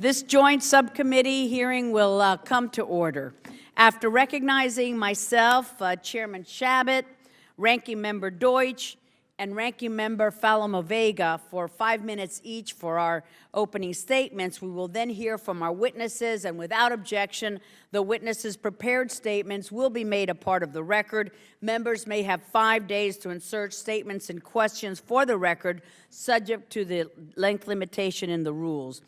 This joint subcommittee hearing will come to order. After recognizing myself, Chairman Shabbat, Ranking Member Deutsch, and Ranking Member Falamo-Vega for 5 minutes each for our opening statements, we will then hear from our witnesses, and without objection, the witnesses' prepared statements will be made a part of the record. Members may have 5 days to insert statements and questions for the record, subject to the length limitation in the rules.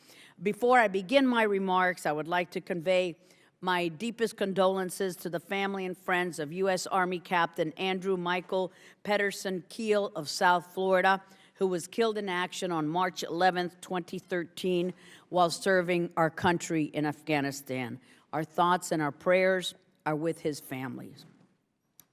Before I begin my remarks, I would like to convey my deepest condolences to the family and friends of U.S. Army Captain Andrew Michael Pedersen Keel of South Florida, who was killed in action on March 11, 2013, while serving our country in Afghanistan. Our thoughts and our prayers are with his families.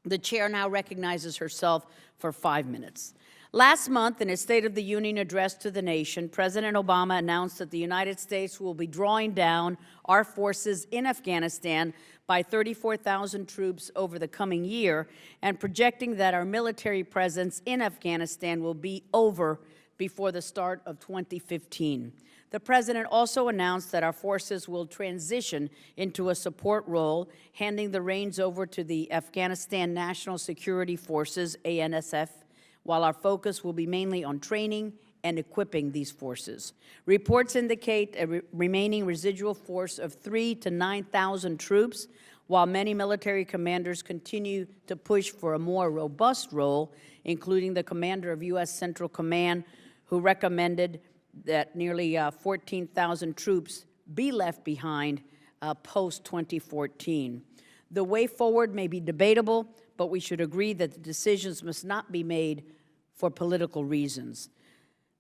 The chair now recognizes herself for 5 minutes. Last month, in his State of the Union address to the nation, President Obama announced that the United States will be drawing down our forces in Afghanistan by 34,000 troops over the coming year, and projecting that our military presence in Afghanistan will be over before the start of 2015. The President also announced that our forces will transition into a support role, handing the reins over to the Afghanistan National Security Forces, ANSF, while our focus will be mainly on training and equipping these forces. Reports indicate a remaining residual force of 3,000 to 9,000 troops, while many military commanders continue to push for a more robust role, including the commander of U.S. Central Command, who recommended that nearly 14,000 troops be left behind post-2014. The way forward may be debatable, but we should agree that the decisions must not be made for political reasons.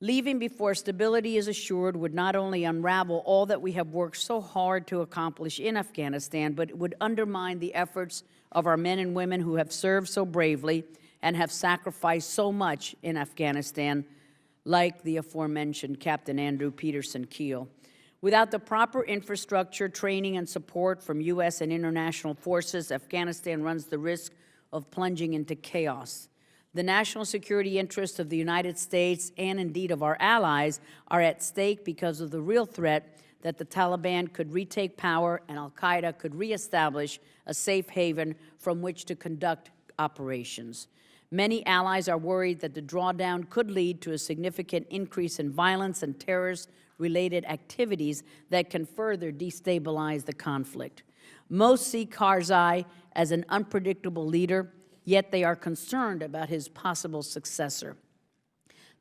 Leaving before stability is assured would not only unravel all that we have worked so hard to accomplish in Afghanistan, but it would undermine the efforts of our men and women who have served so bravely and have sacrificed so much in Afghanistan, like the aforementioned Captain Andrew Pedersen Keel. Without the proper infrastructure, training, and support from U.S. and international forces, Afghanistan runs the risk of plunging into chaos. The national security interests of the United States and indeed of our allies are at stake because of the real threat that the Taliban could retake power and al-Qaeda could reestablish a safe haven from which to conduct operations. Many allies are worried that the drawdown could lead to a significant increase in violence and terrorist-related activities that can further destabilize the conflict. Most see Karzai as an unpredictable leader, yet they are concerned about his possible successor.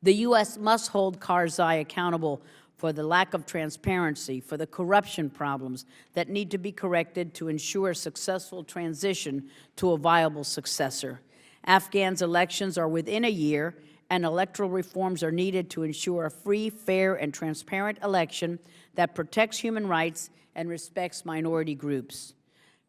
The U.S. must hold Karzai accountable for the lack of transparency, for the corruption problems that need to be corrected to ensure a successful transition to a viable successor. Afghans' elections are within a year, and electoral reforms are needed to ensure a free, fair, and transparent election that protects human rights and respects minority groups.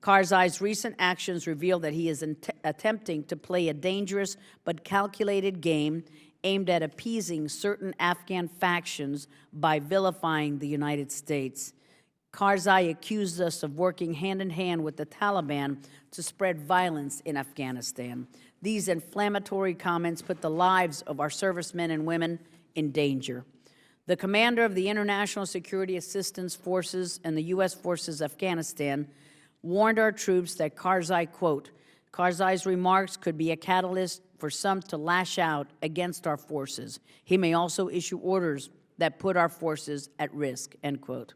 Karzai's recent actions reveal that he is attempting to play a dangerous but calculated game aimed at appeasing certain Afghan factions by vilifying the United States. Karzai accused us of working hand-in-hand with the Taliban to spread violence in Afghanistan. These inflammatory comments put the lives of our servicemen and women in danger. The commander of the International Security Assistance Forces and the U.S. Forces Afghanistan warned our troops that Karzai, quote, Karzai's remarks could be a catalyst for some to lash out against our forces. He may also issue orders that put our forces at risk, end quote.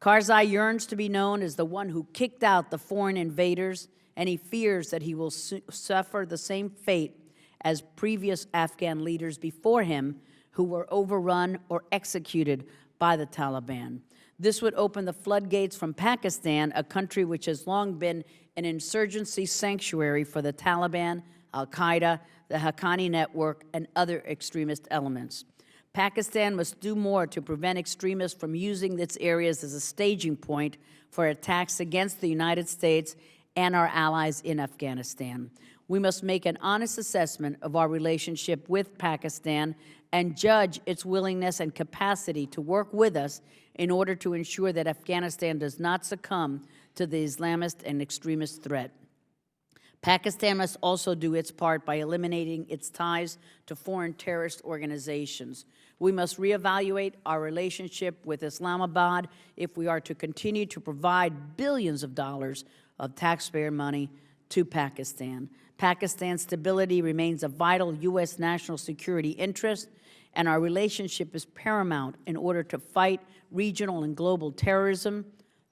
Karzai yearns to be known as the one who kicked out the foreign invaders, and he fears that he will suffer the same fate as previous Afghan leaders before him who were overrun or executed by the Taliban. This would open the floodgates from Pakistan, a country which has long been an insurgency sanctuary for the Taliban, al-Qaeda, the Haqqani network, and other extremist elements. Pakistan must do more to prevent extremists from using its areas as a staging point for attacks against the United States and our allies in Afghanistan. We must make an honest assessment of our relationship with Pakistan and judge its willingness and capacity to work with us in order to ensure that Afghanistan does not succumb to the Islamist and extremist threat. Pakistan must also do its part by eliminating its ties to foreign terrorist organizations. We must reevaluate our relationship with Islamabad if we are to continue to provide billions of dollars of taxpayer money to Pakistan. Pakistan's stability remains a vital U.S. national security interest, and our relationship is paramount in order to fight regional and global terrorism,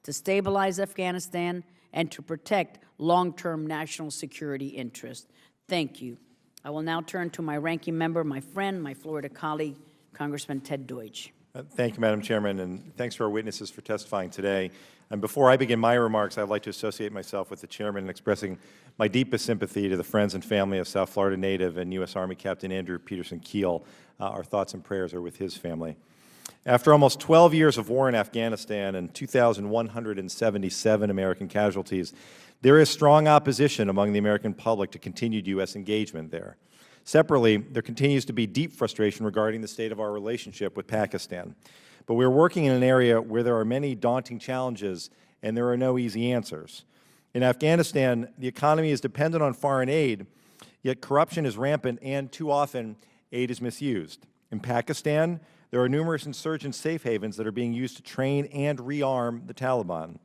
to stabilize Afghanistan, and to protect long-term national security interests. Thank you. I will now turn to my ranking member, my friend, my Florida colleague, Congressman Ted Deutsch. Thank you, Madam Chairman, and thanks to our witnesses for testifying today. And before I begin my remarks, I'd like to associate myself with the Chairman in expressing my deepest sympathy to the friends and family of South Florida native and U.S. Army Captain Andrew Peterson Keel. Our thoughts and prayers are with his family. After almost 12 years of war in Afghanistan and 2,177 American casualties, there is strong opposition among the American public to continued U.S. engagement there. Separately, there continues to be deep frustration regarding the state of our relationship with Pakistan. But we're working in an area where there are many daunting challenges and there are no easy answers. In Afghanistan, the economy is dependent on foreign aid, yet corruption is rampant and too often aid is misused. In Pakistan, there are numerous insurgent safe havens that are being used to train and rearm the Taliban.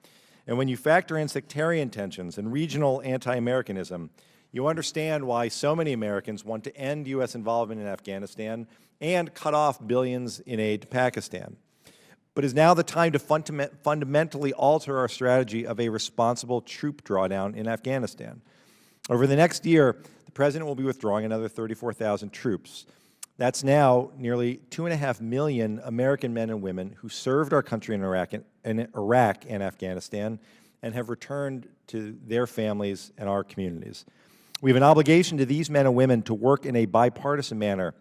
And when you factor in sectarian tensions and regional anti-Americanism, you understand why so many Americans want to end U.S. involvement in Afghanistan and cut off billions in aid to Pakistan. But is now the time to fundamentally alter our strategy of a responsible troop drawdown in Afghanistan. Over the next year, the President will be withdrawing another 34,000 troops. That's now nearly 2.5 million American men and women who served our country in Iraq and Afghanistan and have returned to their families and our communities. We have an obligation to these men and women to work in a bipartisan manner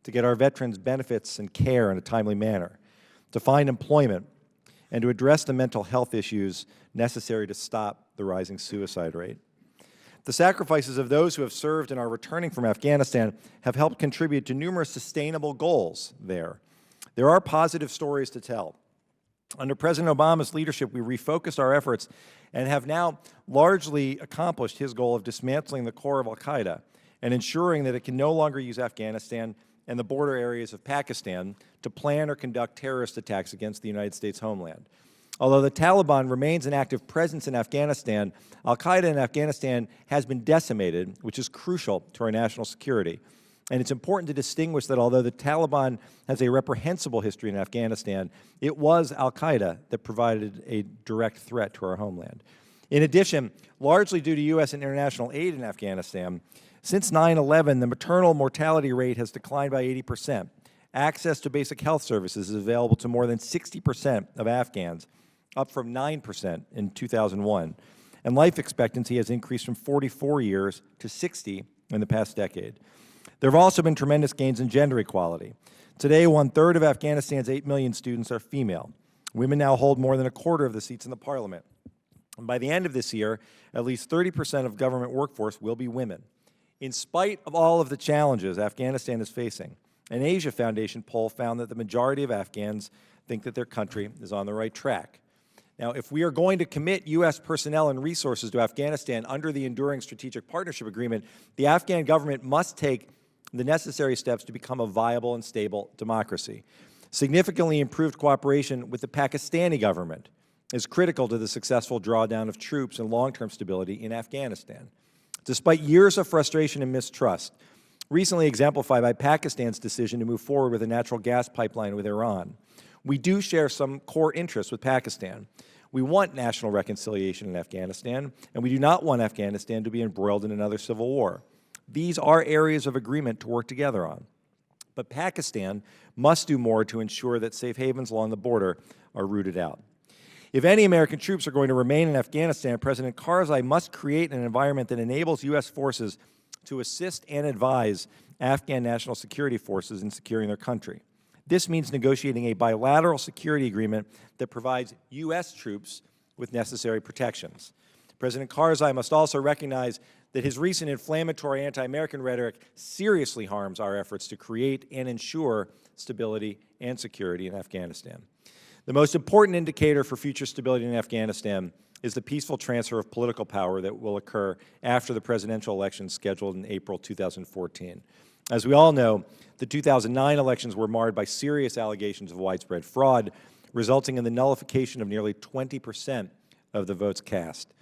to get our veterans benefits and care in a timely manner, to find employment, and to address the mental health issues necessary to stop the rising suicide rate. The sacrifices of those who have served and are returning from Afghanistan have helped contribute to numerous sustainable goals there. There are positive stories to tell. Under President Obama's leadership, we refocused our efforts and have now largely accomplished his goal of dismantling the core of al-Qaeda and ensuring that it can no longer use Afghanistan and the border areas of Pakistan to plan or conduct terrorist attacks against the United States homeland. Although the Taliban remains an active presence in Afghanistan, al-Qaeda in Afghanistan has been decimated, which is crucial to our national security. And it's important to distinguish that although the Taliban has a reprehensible history in Afghanistan, it was al-Qaeda that provided a direct threat to our homeland. In addition, largely due to U.S. and international aid in Afghanistan, since 9/11, the maternal mortality rate has declined by 80%. Access to basic health services is available to more than 60% of Afghans, up from 9% in 2001. And life expectancy has increased from 44 years to 60 in the past decade. There have also been tremendous gains in gender equality. Today, 1/3 of Afghanistan's 8 million students are female. Women now hold more than 1/4 of the seats in the parliament. And by the end of this year, at least 30% of government workforce will be women. In spite of all of the challenges Afghanistan is facing, an Asia Foundation poll found that the majority of Afghans think that their country is on the right track. Now, if we are going to commit U.S. personnel and resources to Afghanistan under the Enduring Strategic Partnership Agreement, the Afghan government must take the necessary steps to become a viable and stable democracy. Significantly improved cooperation with the Pakistani government is critical to the successful drawdown of troops and long-term stability in Afghanistan. Despite years of frustration and mistrust, recently exemplified by Pakistan's decision to move forward with a natural gas pipeline with Iran, we do share some core interests with Pakistan. We want national reconciliation in Afghanistan, and we do not want Afghanistan to be embroiled in another civil war. These are areas of agreement to work together on. But Pakistan must do more to ensure that safe havens along the border are rooted out. If any American troops are going to remain in Afghanistan, President Karzai must create an environment that enables U.S. forces to assist and advise Afghan national security forces in securing their country. This means negotiating a bilateral security agreement that provides U.S. troops with necessary protections. President Karzai must also recognize that his recent inflammatory anti-American rhetoric seriously harms our efforts to create and ensure stability and security in Afghanistan. The most important indicator for future stability in Afghanistan is the peaceful transfer of political power that will occur after the presidential election scheduled in April 2014. As we all know, the 2009 elections were marred by serious allegations of widespread fraud, resulting in the nullification of nearly 20% of the votes cast.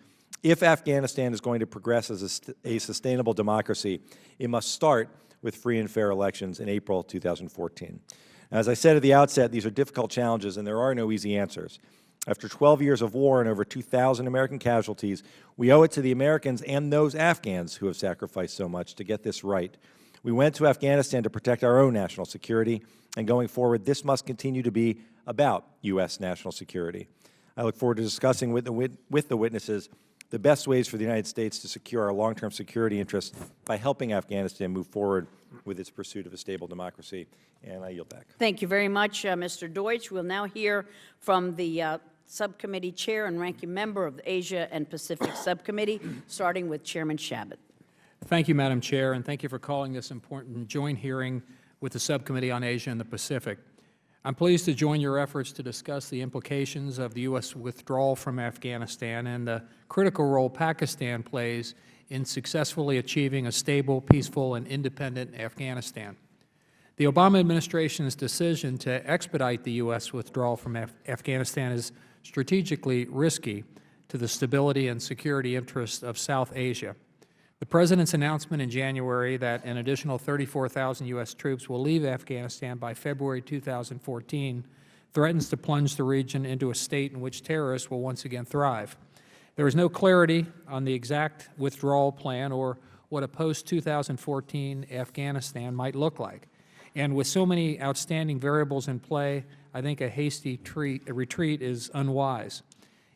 If Afghanistan is going to progress as a sustainable democracy, it must start with free and fair elections in April 2014. As I said at the outset, these are difficult challenges and there are no easy answers. After 12 years of war and over 2,000 American casualties, we owe it to the Americans and those Afghans who have sacrificed so much to get this right. We went to Afghanistan to protect our own national security, and going forward, this must continue to be about U.S. national security. I look forward to discussing with the witnesses the best ways for the United States to secure our long-term security interests by helping Afghanistan move forward with its pursuit of a stable democracy. And I yield back. Thank you very much, Mr. Deutsch. We'll now hear from the Subcommittee Chair and Ranking Member of the Asia and Pacific Subcommittee, starting with Chairman Shabbat. Thank you, Madam Chair, and thank you for calling this important joint hearing with the Subcommittee on Asia and the Pacific. I'm pleased to join your efforts to discuss the implications of the U.S. withdrawal from Afghanistan and the critical role Pakistan plays in successfully achieving a stable, peaceful, and independent Afghanistan. The Obama administration's decision to expedite the U.S. withdrawal from Afghanistan is strategically risky to the stability and security interests of South Asia. The President's announcement in January that an additional 34,000 U.S. troops will leave Afghanistan by February 2014 threatens to plunge the region into a state in which terrorists will once again thrive. There is no clarity on the exact withdrawal plan or what a post-2014 Afghanistan might look like. And with so many outstanding variables in play, I think a hasty retreat is unwise.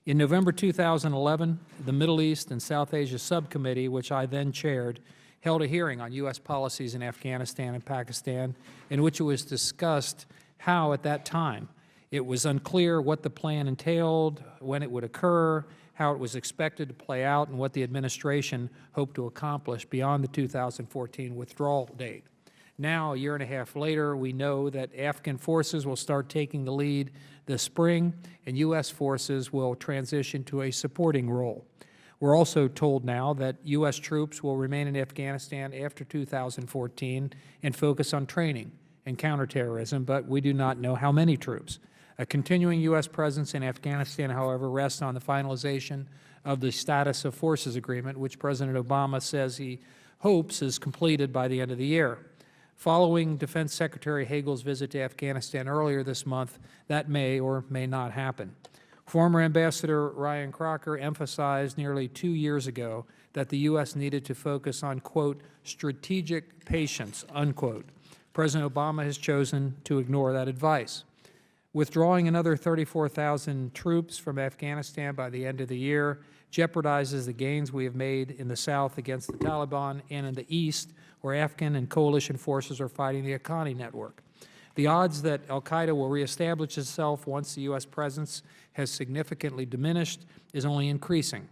In November 2011, the Middle East and South Asia Subcommittee, which I then chaired, held a hearing on U.S. policies in Afghanistan and Pakistan, in which it was discussed how, at that time, it was unclear what the plan entailed, when it would occur, how it was expected to play out, and what the administration hoped to accomplish beyond the 2014 withdrawal date. Now, a year and a half later, we know that Afghan forces will start taking the lead this spring, and U.S. forces will transition to a supporting role. We're also told now that U.S. troops will remain in Afghanistan after 2014 and focus on training and counterterrorism, but we do not know how many troops. A continuing U.S. presence in Afghanistan, however, rests on the finalization of the Status of Forces Agreement, which President Obama says he hopes is completed by the end of the year. Following Defense Secretary Hagel's visit to Afghanistan earlier this month, that may or may not happen. Former Ambassador Ryan Crocker emphasized nearly 2 years ago that the U.S. needed to focus on, quote, strategic patience, unquote. President Obama has chosen to ignore that advice. Withdrawing another 34,000 troops from Afghanistan by the end of the year jeopardizes the gains we have made in the South against the Taliban and in the East, where Afghan and coalition forces are fighting the Afghani network. The odds that al-Qaeda will reestablish itself once the U.S. presence has significantly diminished is only increasing.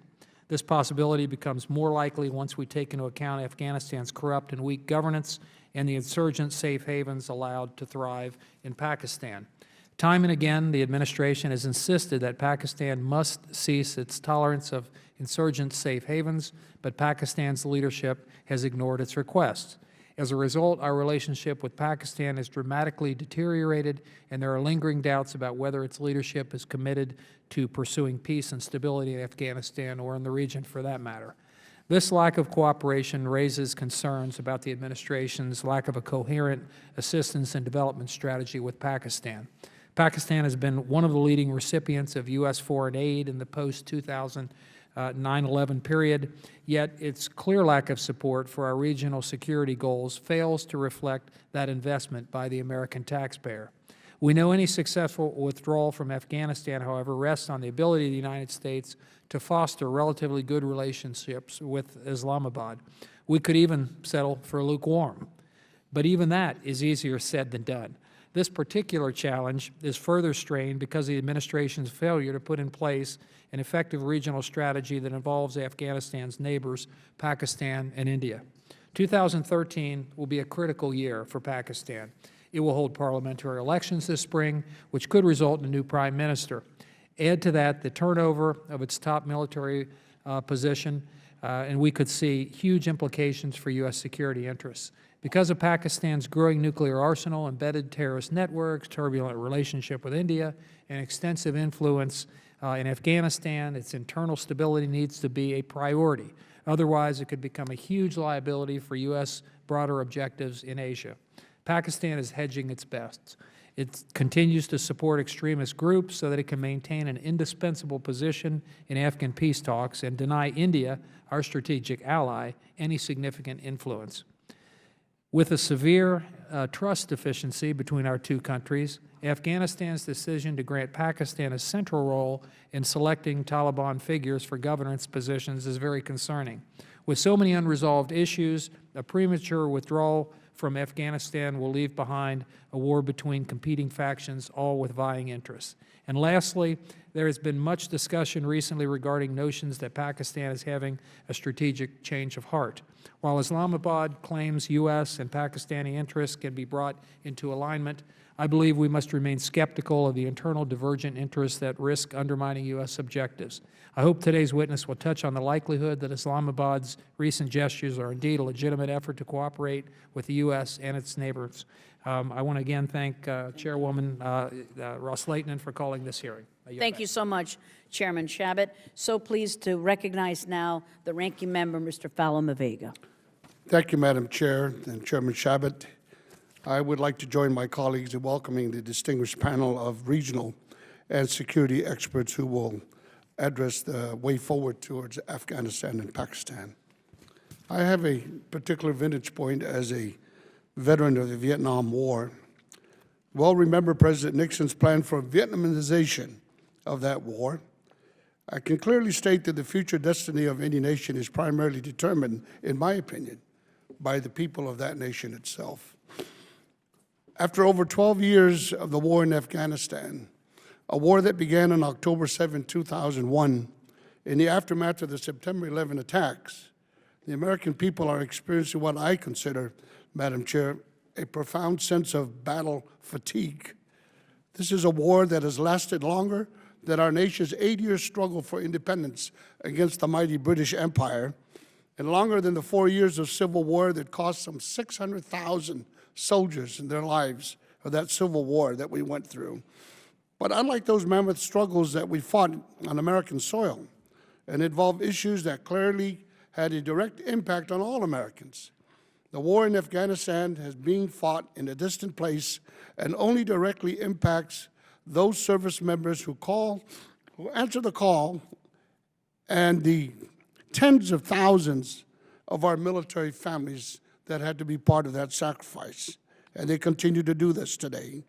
This possibility becomes more likely once we take into account Afghanistan's corrupt and weak governance and the insurgent safe havens allowed to thrive in Pakistan. Time and again, the administration has insisted that Pakistan must cease its tolerance of insurgent safe havens, but Pakistan's leadership has ignored its requests. As a result, our relationship with Pakistan has dramatically deteriorated, and there are lingering doubts about whether its leadership is committed to pursuing peace and stability in Afghanistan or in the region for that matter. This lack of cooperation raises concerns about the administration's lack of a coherent assistance and development strategy with Pakistan. Pakistan has been one of the leading recipients of U.S. foreign aid in the post-2009-11 period, yet its clear lack of support for our regional security goals fails to reflect that investment by the American taxpayer. We know any successful withdrawal from Afghanistan, however, rests on the ability of the United States to foster relatively good relationships with Islamabad. We could even settle for lukewarm, but even that is easier said than done. This particular challenge is further strained because of the administration's failure to put in place an effective regional strategy that involves Afghanistan's neighbors, Pakistan and India. 2013 will be a critical year for Pakistan. It will hold parliamentary elections this spring, which could result in a new prime minister. Add to that the turnover of its top military position, and we could see huge implications for U.S. security interests. Because of Pakistan's growing nuclear arsenal, embedded terrorist networks, turbulent relationship with India, and extensive influence in Afghanistan, its internal stability needs to be a priority. Otherwise, it could become a huge liability for U.S. broader objectives in Asia. Pakistan is hedging its bets. It continues to support extremist groups so that it can maintain an indispensable position in Afghan peace talks and deny India, our strategic ally, any significant influence. With a severe trust deficiency between our two countries, Afghanistan's decision to grant Pakistan a central role in selecting Taliban figures for governance positions is very concerning. With so many unresolved issues, a premature withdrawal from Afghanistan will leave behind a war between competing factions, all with vying interests. And lastly, there has been much discussion recently regarding notions that Pakistan is having a strategic change of heart. While Islamabad claims U.S. and Pakistani interests can be brought into alignment, I believe we must remain skeptical of the internal divergent interests that risk undermining U.S. objectives. I hope today's witness will touch on the likelihood that Islamabad's recent gestures are indeed a legitimate effort to cooperate with the U.S. and its neighbors. I want to again thank Chairwoman Ros-Lehtinen for calling this hearing. Thank you so much, Chairman Chabot. So pleased to recognize now the Ranking Member, Mr. Falomavega. Thank you, Madam Chair and Chairman Chabot. I would like to join my colleagues in welcoming the distinguished panel of regional and security experts who will address the way forward towards Afghanistan and Pakistan. I have a particular vantage point as a veteran of the Vietnam War. Well, remember President Nixon's plan for Vietnamization of that war. I can clearly state that the future destiny of any nation is primarily determined, in my opinion, by the people of that nation itself. After over 12 years of the war in Afghanistan, a war that began on October 7, 2001, in the aftermath of the September 11 attacks, the American people are experiencing what I consider, Madam Chair, a profound sense of battle fatigue. This is a war that has lasted longer than our nation's 8-year struggle for independence against the mighty British Empire, and longer than the 4 years of civil war that cost some 600,000 soldiers in their lives of that civil war that we went through. But unlike those mammoth struggles that we fought on American soil and involved issues that clearly had a direct impact on all Americans, the war in Afghanistan has been fought in a distant place and only directly impacts those service members who answer the call, and the tens of thousands of our military families that had to be part of that sacrifice. And they continue to do this today.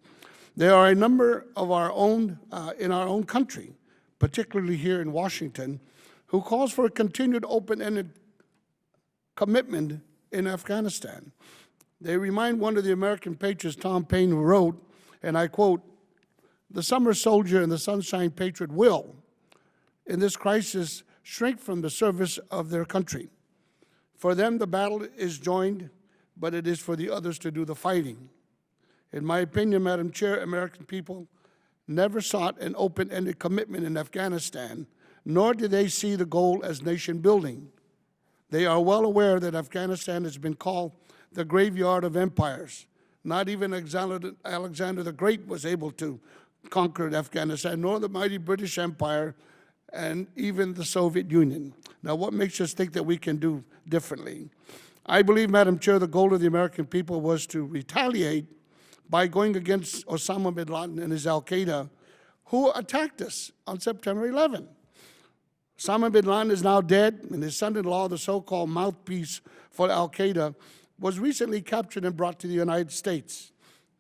There are a number of our own, in our own country, particularly here in Washington, who calls for a continued open-ended commitment in Afghanistan. They remind one of the American patriots, Tom Paine, who wrote, and I quote, "The summer soldier and the sunshine patriot will, in this crisis, shrink from the service of their country. For them, the battle is joined, but it is for the others to do the fighting." In my opinion, Madam Chair, American people never sought an open-ended commitment in Afghanistan, nor did they see the goal as nation building. They are well aware that Afghanistan has been called the graveyard of empires. Not even Alexander the Great was able to conquer Afghanistan, nor the mighty British Empire, and even the Soviet Union. Now, what makes us think that we can do differently? I believe, Madam Chair, the goal of the American people was to retaliate by going against Osama bin Laden and his al-Qaeda, who attacked us on September 11. Salmon bin Laden is now dead, and his son-in-law, the so-called mouthpiece for al-Qaeda, was recently captured and brought to the United States.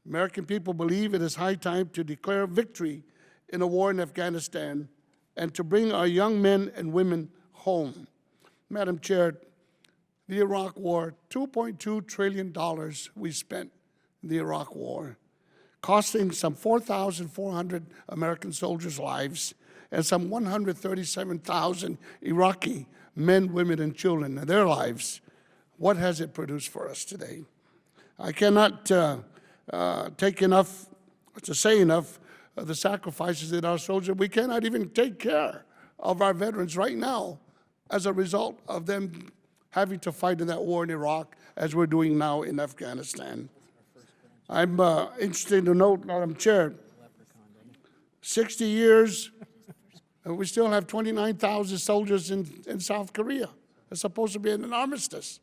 American people believe it is high time to declare victory in a war in Afghanistan and to bring our young men and women home. Madam Chair, the Iraq War, $2.2 trillion we spent in the Iraq War, costing some 4,400 American soldiers' lives and some 137,000 Iraqi men, women, and children and their lives. What has it produced for us today? I cannot take enough, to say enough, of the sacrifices that our soldiers, we cannot even take care of our veterans right now as a result of them having to fight in that war in Iraq as we're doing now in Afghanistan. I'm interested to note, Madam Chair, 60 years, and we still have 29,000 soldiers in South Korea. It's supposed to be an armistice.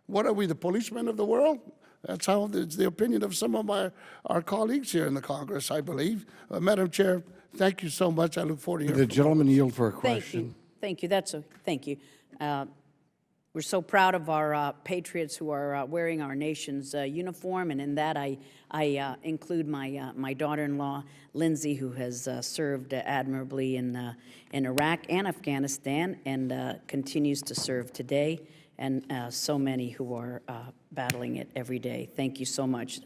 What are we, the policemen of the world? That's how the opinion of some of our colleagues here in the Congress, I believe. Madam Chair, thank you so much. I look forward to hearing The from you. gentleman yield for a Thank question. you. Thank you. Thank you. We're so proud of our patriots who are wearing our nation's uniform, and in that I include my daughter-in-law, Lindsay, who has served admirably in Iraq and Afghanistan and continues to serve today, and so many who are battling it every day. Thank you so much.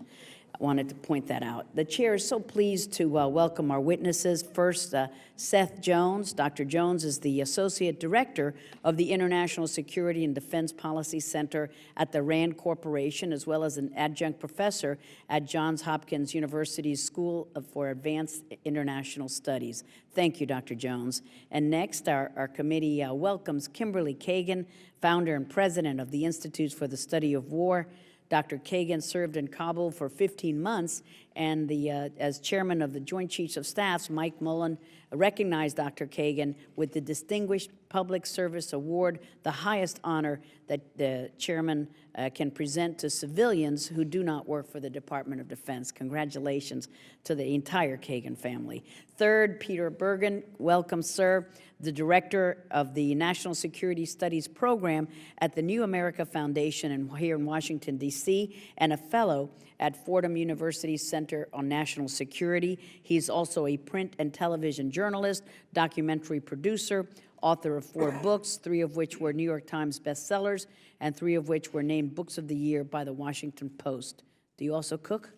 I wanted to point that out. The chair is so pleased to welcome our witnesses. First, Seth Jones. Dr. Jones is the Associate Director of the International Security and Defense Policy Center at the RAND Corporation, as well as an adjunct professor at Johns Hopkins University's School for Advanced International Studies. Thank you, Dr. Jones. And next, our committee welcomes Kimberly Kagan, founder and president of the Institutes for the Study of War. Dr. Kagan served in Kabul for 15 months, and as chairman of the Joint Chiefs of Staff, Mike Mullen recognized Dr. Kagan with the Distinguished Public Service Award, the highest honor that the chairman can present to civilians who do not work for the Department of Defense. Congratulations to the entire Kagan family. Third, Peter Bergen, welcome, sir, the director of the National Security Studies Program at the New America Foundation here in Washington, D.C., and a fellow at Fordham University's Center on National Security. He's also a print and television journalist, documentary producer, author of 4 books, 3 of which were New York Times bestsellers, and 3 of which were named Books of the Year by the Washington Post. Do you also cook?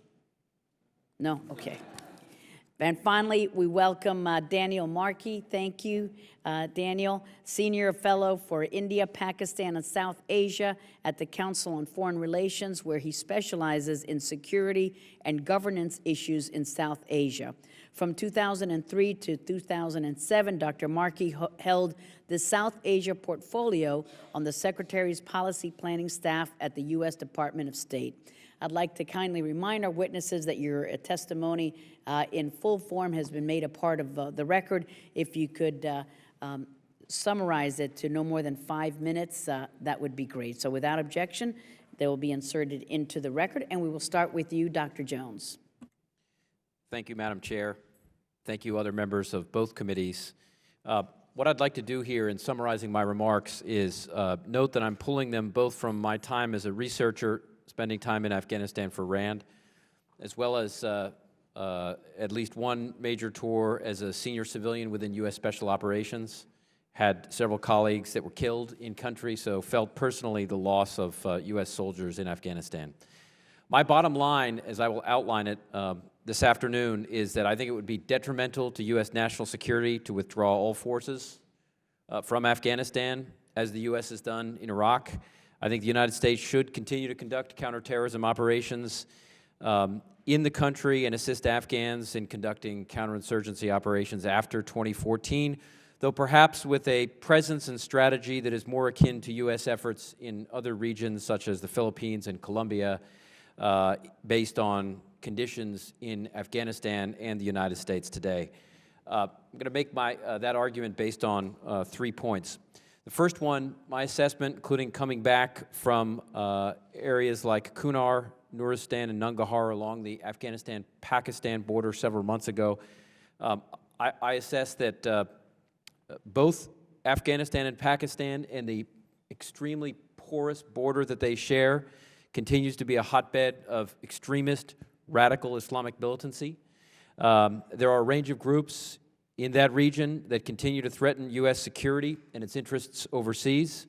No? Okay. And finally, we welcome Daniel Markey. Thank you, Daniel, Senior Fellow for India, Pakistan, and South Asia at the Council on Foreign Relations, where he specializes in security and governance issues in South Asia. From 2003 to 2007, Dr. Markey held the South Asia portfolio on the Secretary's policy planning staff at the U.S. Department of State. I'd like to kindly remind our witnesses that your testimony in full form has been made a part of the record. If you could summarize it to no more than 5 minutes, that would be great. So without objection, they will be inserted into the record, and we will start with you, Dr. Jones. Thank you, Madam Chair. Thank you, other members of both committees. What I'd like to do here in summarizing my remarks is note that I'm pulling them both from my time as a researcher, spending time in Afghanistan for RAND, as well as at least one major tour as a senior civilian within U.S. Special Operations. Had several colleagues that were killed in country, so felt personally the loss of U.S. soldiers in Afghanistan. My bottom line, as I will outline it this afternoon, is that I think it would be detrimental to U.S. national security to withdraw all forces from Afghanistan, as the U.S. has done in Iraq. I think the United States should continue to conduct counterterrorism operations in the country and assist Afghans in conducting counterinsurgency operations after 2014, though perhaps with a presence and strategy that is more akin to U.S. efforts in other regions such as the Philippines and Colombia, based on conditions in Afghanistan and the United States today. I'm going to make that argument based on 3 points. The first one, my assessment, including coming back from areas like Kunar, Nuristan, and Nangarhar along the Afghanistan-Pakistan border several months ago, I assess that both Afghanistan and Pakistan and the extremely porous border that they share continues to be a hotbed of extremist, radical Islamic militancy. There are a range of groups in that region that continue to threaten U.S. security and its interests overseas,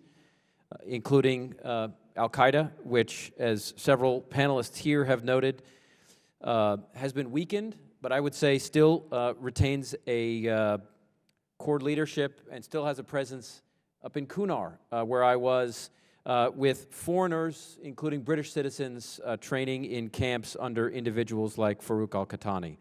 including Al-Qaeda, which, as several panelists here have noted, has been weakened, but I would say still retains a core leadership and still has a presence up in Kunar, where I was with foreigners, including British citizens, training in camps under individuals like Farouk al-Qahtani.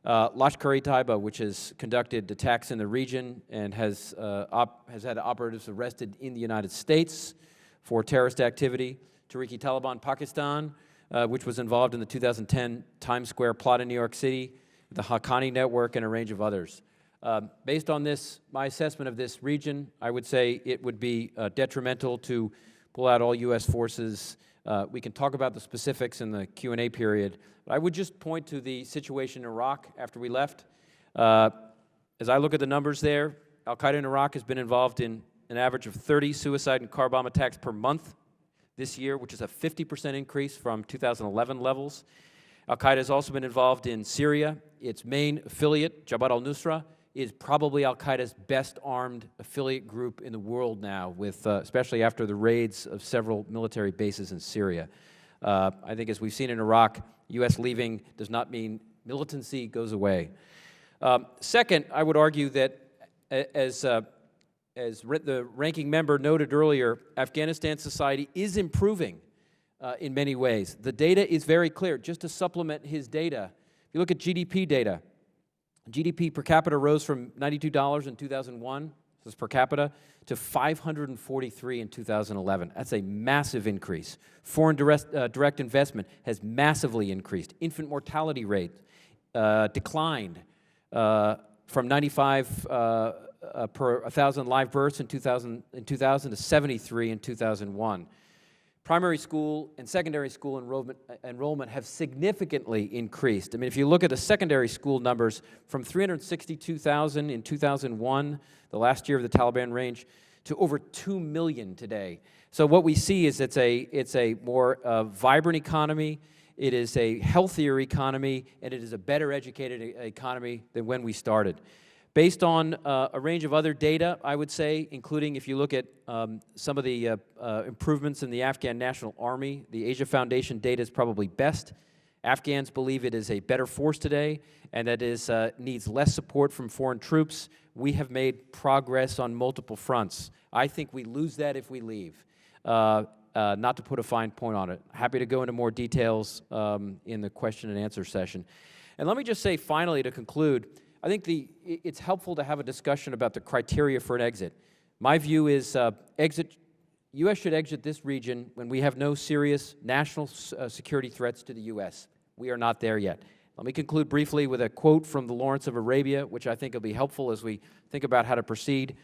Lashkar-e-Taiba, which has conducted attacks in the region and has had operatives arrested in the United States for terrorist activity. Tehrik-i-Taliban Pakistan, which was involved in the 2010 Times Square plot in New York City, the Haqqani network, and a range of others. Based on this, my assessment of this region, I would say it would be detrimental to pull out all U.S. forces. We can talk about the specifics in the Q&A period, but I would just point to the situation in Iraq after we left. As I look at the numbers there, al-Qaeda in Iraq has been involved in an average of 30 suicide and car bomb attacks per month this year, which is a 50% increase from 2011 levels. Al-Qaeda has also been involved in Syria. Its main affiliate, Jabhat al-Nusra, is probably al-Qaeda's best armed affiliate group in the world now, with, especially after the raids of several military bases in Syria. I think as we've seen in Iraq, U.S. leaving does not mean militancy goes away. Second, I would argue that as the ranking member noted earlier, Afghanistan society is improving in many ways. The data is very clear. Just to supplement his data, if you look at GDP data, GDP per capita rose from $92 in 2001, this is per capita, to $543 in 2011. That's a massive increase. Foreign direct investment has massively increased. Infant mortality rate declined from 95 per 1,000 live births in 2000 to 73 in 2001. Primary school and secondary school enrollment have significantly increased. I mean, if you look at the secondary school numbers from 362,000 in 2001, the last year of the Taliban reign, to over 2 million today. So what we see is it's a more vibrant economy, it is a healthier economy, and it is a better educated economy than when we started. Based on a range of other data, I would say, including if you look at some of the improvements in the Afghan National Army, the Asia Foundation data is probably best. Afghans believe it is a better force today and that it needs less support from foreign troops. We have made progress on multiple fronts. I think we lose that if we leave, not to put a fine point on it. Happy to go into more details in the question and answer session. And let me just say finally to conclude, I think it's helpful to have a discussion about the criteria for an exit. My view is U.S. should exit this region when we have no serious national security threats to the U.S. We are not there yet. Let me conclude briefly with a quote from the Lawrence of Arabia, which I think will be helpful as we think about how to proceed.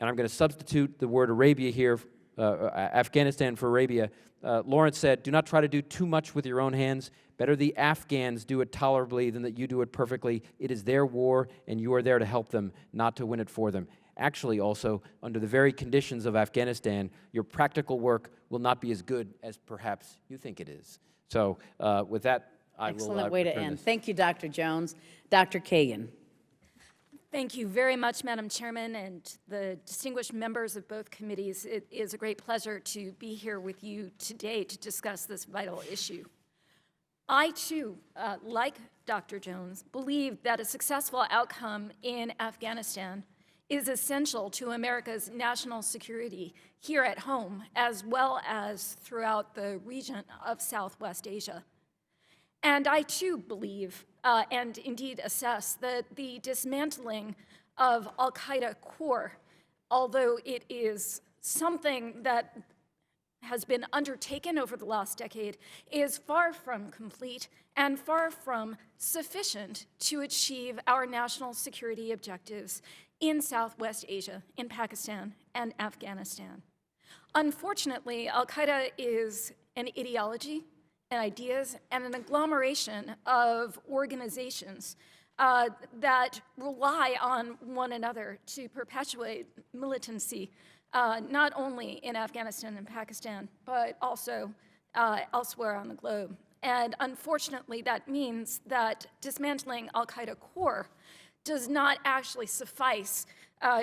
And I'm going to substitute the word Arabia here, Afghanistan for Arabia. Lawrence said, "Do not try to do too much with your own hands. Better the Afghans do it tolerably than that you do it perfectly. It is their war, and you are there to help them, not to win it for them." Actually, also, under the very conditions of Afghanistan, your practical work will not be as good as perhaps you think it is. So with that, I will Excellent way to return end. this. Thank you, Dr. Jones. Dr. Kagan. Thank you very much, Madam Chairman, and the distinguished members of both committees. It is a great pleasure to be here with you today to discuss this vital issue. I, too, like Dr. Jones, believe that a successful outcome in Afghanistan is essential to America's national security here at home, as well as throughout the region of Southwest Asia. And I, too, believe and indeed assess that the dismantling of al-Qaeda core, although it is something that has been undertaken over the last decade, is far from complete and far from sufficient to achieve our national security objectives in Southwest Asia, in Pakistan and Afghanistan. Unfortunately, al-Qaeda is an ideology, and ideas, and an agglomeration of organizations that rely on one another to perpetuate militancy, not only in Afghanistan and Pakistan, but also elsewhere on the globe. And unfortunately, that means that dismantling al-Qaeda core does not actually suffice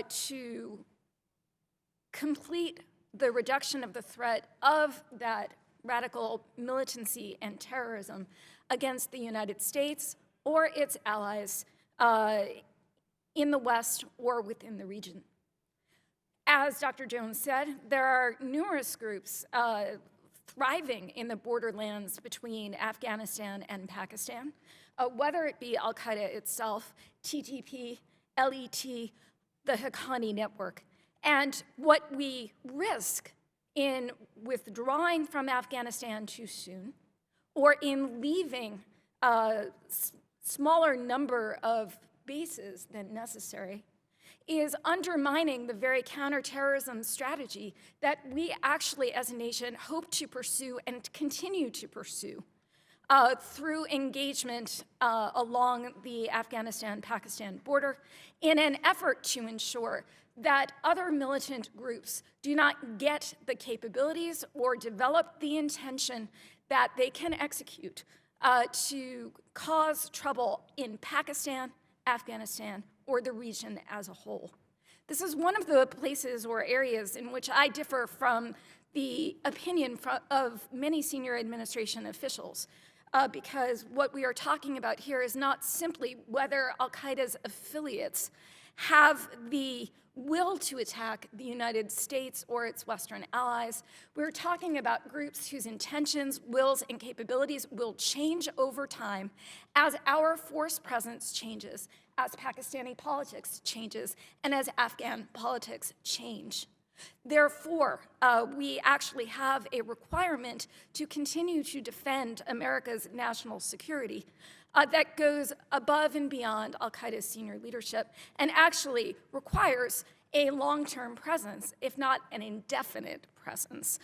to complete the reduction of the threat of that radical militancy and terrorism against the United States or its allies in the West or within the region. As Dr. Jones said, there are numerous groups thriving in the borderlands between Afghanistan and Pakistan, whether it be al-Qaeda itself, TTP, LET, the Haqqani network. And what we risk in withdrawing from Afghanistan too soon or in leaving a smaller number of bases than necessary is undermining the very counterterrorism strategy that we actually as a nation hope to pursue and continue to pursue through engagement along the Afghanistan-Pakistan border in an effort to ensure that other militant groups do not get the capabilities or develop the intention that they can execute to cause trouble in Pakistan, Afghanistan, or the region as a whole. This is one of the places or areas in which I differ from the opinion of many senior administration officials, because what we are talking about here is not simply whether al-Qaeda's affiliates have the will to attack the United States or its Western allies. We're talking about groups whose intentions, wills, and capabilities will change over time as our force presence changes, as Pakistani politics changes, and as Afghan politics change. Therefore, we actually have a requirement to continue to defend America's national security that goes above and beyond al-Qaeda's senior leadership and actually requires a long-term presence, if not an indefinite presence,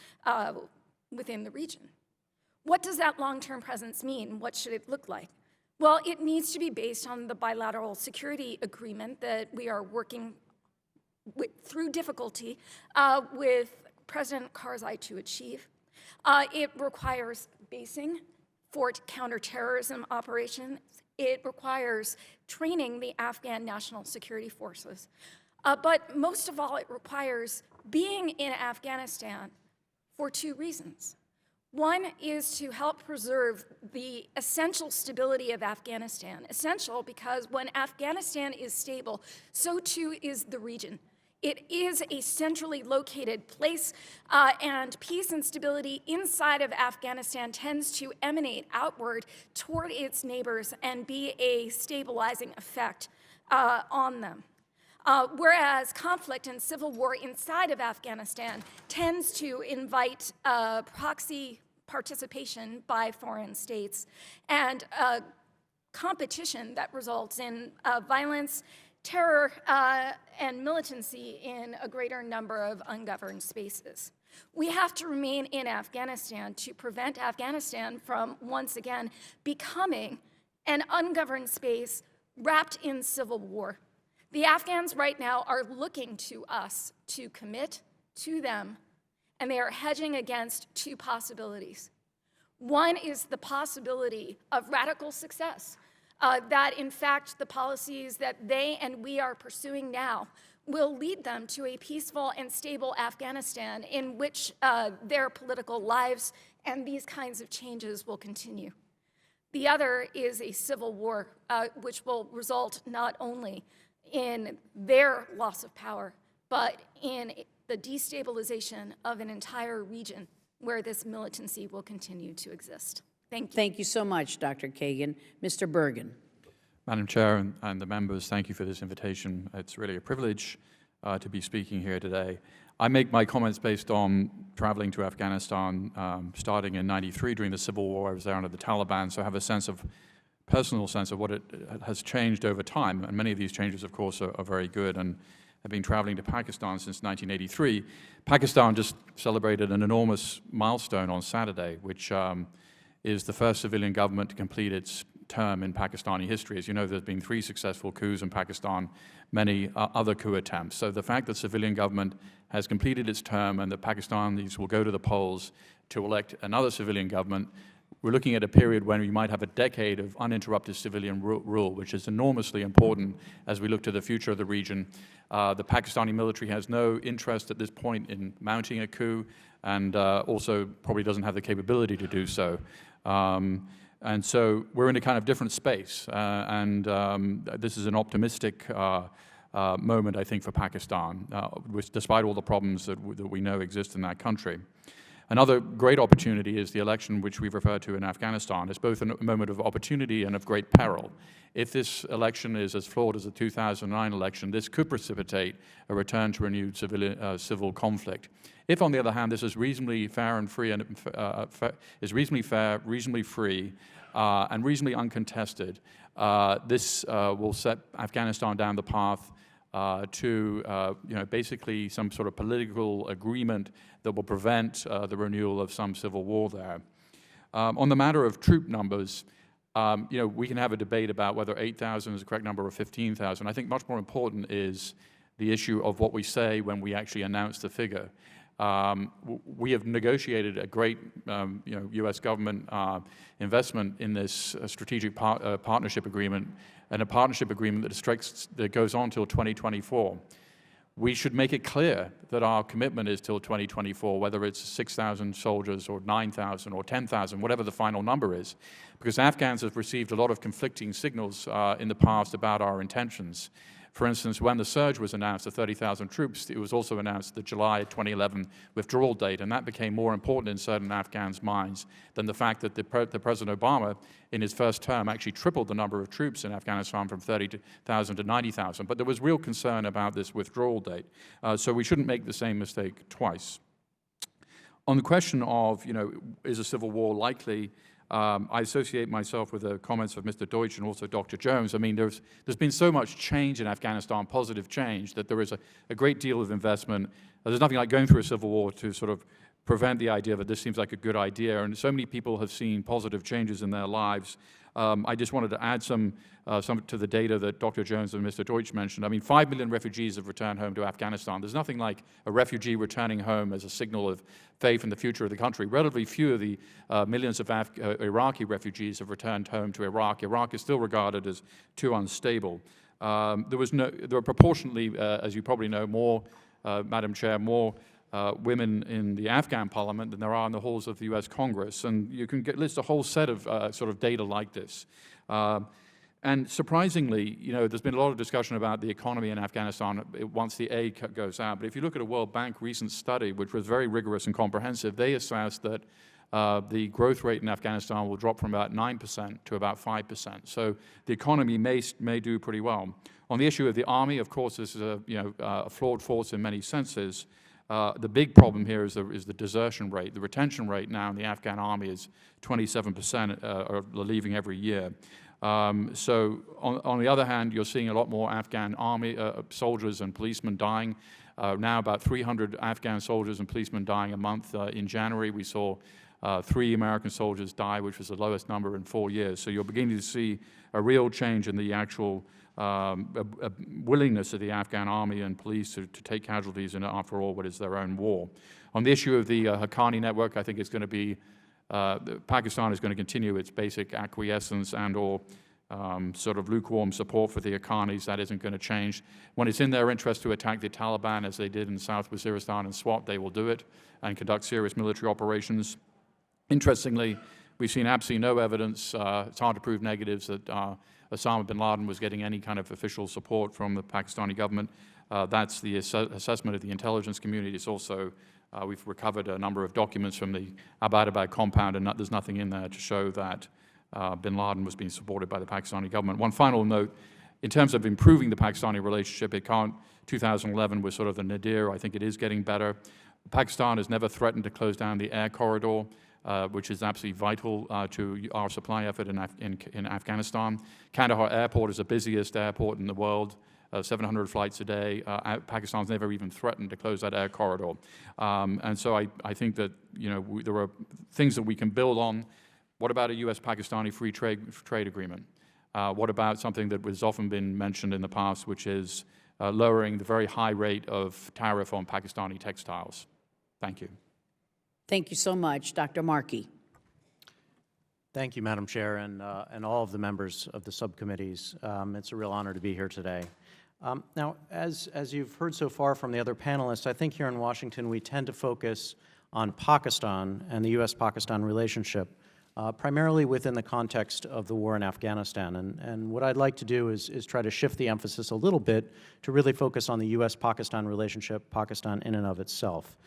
within the region. What does that long-term presence mean? What should it look like? Well, it needs to be based on the bilateral security agreement that we are working through difficulty with President Karzai to achieve. It requires basing for counterterrorism operations. It requires training the Afghan national security forces. But most of all, it requires being in Afghanistan for two reasons. One is to help preserve the essential stability of Afghanistan. Essential because when Afghanistan is stable, so too is the region. It is a centrally located place, and peace and stability inside of Afghanistan tends to emanate outward toward its neighbors and be a stabilizing effect on them. Whereas conflict and civil war inside of Afghanistan tends to invite proxy participation by foreign states and competition that results in violence, terror, and militancy in a greater number of ungoverned spaces. We have to remain in Afghanistan to prevent Afghanistan from, once again, becoming an ungoverned space wrapped in civil war. The Afghans right now are looking to us to commit to them, and they are hedging against two possibilities. One is the possibility of radical success, that in fact the policies that they and we are pursuing now will lead them to a peaceful and stable Afghanistan in which their political lives and these kinds of changes will continue. The other is a civil war, which will result not only in their loss of power, but in the destabilization of an entire region where this militancy will continue to exist. Thank you. Thank you so much, Dr. Kagan. Mr. Bergen. Madam Chair and the members, thank you for this invitation. It's really a privilege to be speaking here today. I make my comments based on traveling to Afghanistan starting in '93 during the Civil War. I was there under the Taliban, so I have a personal sense of what it has changed over time. And many of these changes, of course, are very good. And I've been traveling to Pakistan since 1983. Pakistan just celebrated an enormous milestone on Saturday, which is the first civilian government to complete its term in Pakistani history. As you know, there's been 3 successful coups in Pakistan, many other coup attempts. So the fact that civilian government has completed its term and that Pakistanis will go to the polls to elect another civilian government, we're looking at a period when we might have a decade of uninterrupted civilian rule, which is enormously important as we look to the future of the region. The Pakistani military has no interest at this point in mounting a coup, and also probably doesn't have the capability to do so. And so we're in a kind of different space, and this is an optimistic moment, I think, for Pakistan, despite all the problems that we know exist in that country. Another great opportunity is the election which we've referred to in Afghanistan. It's both a moment of opportunity and of great peril. If this election is as flawed as the 2009 election, this could precipitate a return to renewed civil conflict. If, on the other hand, this is reasonably fair and free, and is reasonably fair, reasonably free, and reasonably uncontested, this will set Afghanistan down the path to basically some sort of political agreement that will prevent the renewal of some civil war there. On the matter of troop numbers, we can have a debate about whether 8,000 is the correct number or 15,000. I think much more important is the issue of what we say when we actually announce the figure. We have negotiated a great, U.S. government investment in this strategic partnership agreement, and a partnership agreement that goes on till 2024. We should make it clear that our commitment is till 2024, whether it's 6,000 soldiers or 9,000 or 10,000, whatever the final number is, because Afghans have received a lot of conflicting signals in the past about our intentions. For instance, when the surge was announced, the 30,000 troops, it was also announced the July 2011 withdrawal date, and that became more important in certain Afghans' minds than the fact that the President Obama, in his first term, actually tripled the number of troops in Afghanistan from 30,000 to 90,000. But there was real concern about this withdrawal date, so we shouldn't make the same mistake twice. On the question of, is a civil war likely? I associate myself with the comments of Mr. Deutsch and also Dr. Jones. I mean, there's been so much change in Afghanistan, positive change, that there is a great deal of investment. There's nothing like going through a civil war to sort of prevent the idea that this seems like a good idea. And so many people have seen positive changes in their lives. I just wanted to add some to the data that Dr. Jones and Mr. Deutsch mentioned. I mean, 5 million refugees have returned home to Afghanistan. There's nothing like a refugee returning home as a signal of faith in the future of the country. Relatively few of the millions of Iraqi refugees have returned home to Iraq. Iraq is still regarded as too unstable. There were proportionately, as you probably know, more, Madam Chair, more women in the Afghan parliament than there are in the halls of the U.S. Congress. And you can list a whole set of sort of data like this. And surprisingly, there's been a lot of discussion about the economy in Afghanistan once the aid goes out. But if you look at a World Bank recent study, which was very rigorous and comprehensive, they assessed that the growth rate in Afghanistan will drop from about 9% to about 5%. So the economy may do pretty well. On the issue of the army, of course, this is a flawed force in many senses. The big problem here is the desertion rate. The retention rate now in the Afghan army is 27% are leaving every year. So on the other hand, you're seeing a lot more Afghan army soldiers and policemen dying. Now about 300 Afghan soldiers and policemen dying a month. In January, we saw 3 American soldiers die, which was the lowest number in 4 years. So you're beginning to see a real change in the actual willingness of the Afghan army and police to take casualties in, after all, what is their own war. On the issue of the Haqqani network, I think it's going to be, Pakistan is going to continue its basic acquiescence and or sort of lukewarm support for the Haqqanis. That isn't going to change. When it's in their interest to attack the Taliban, as they did in South Waziristan and Swat, they will do it and conduct serious military operations. Interestingly, we've seen absolutely no evidence, it's hard to prove negatives, that Osama bin Laden was getting any kind of official support from the Pakistani government. That's the assessment of the intelligence community. It's also, we've recovered a number of documents from the Abbottabad compound, and there's nothing in there to show that bin Laden was being supported by the Pakistani government. One final note, in terms of improving the Pakistani relationship, 2011 was sort of the nadir. I think it is getting better. Pakistan has never threatened to close down the air corridor, which is absolutely vital to our supply effort in Afghanistan. Kandahar Airport is the busiest airport in the world, 700 flights a day. Pakistan's never even threatened to close that air corridor. And so I think that there are things that we can build on. What about a U.S.-Pakistani free trade agreement? What about something that has often been mentioned in the past, which is lowering the very high rate of tariff on Pakistani textiles? Thank you. Thank you so much. Dr. Markey. Thank you, Madam Chair, and all of the members of the subcommittees. It's a real honor to be here today. Now, as you've heard so far from the other panelists, I think here in Washington we tend to focus on Pakistan and the U.S.-Pakistan relationship primarily within the context of the war in Afghanistan. And what I'd like to do is try to shift the emphasis a little bit to really focus on the U.S.-Pakistan relationship, Pakistan in and of itself.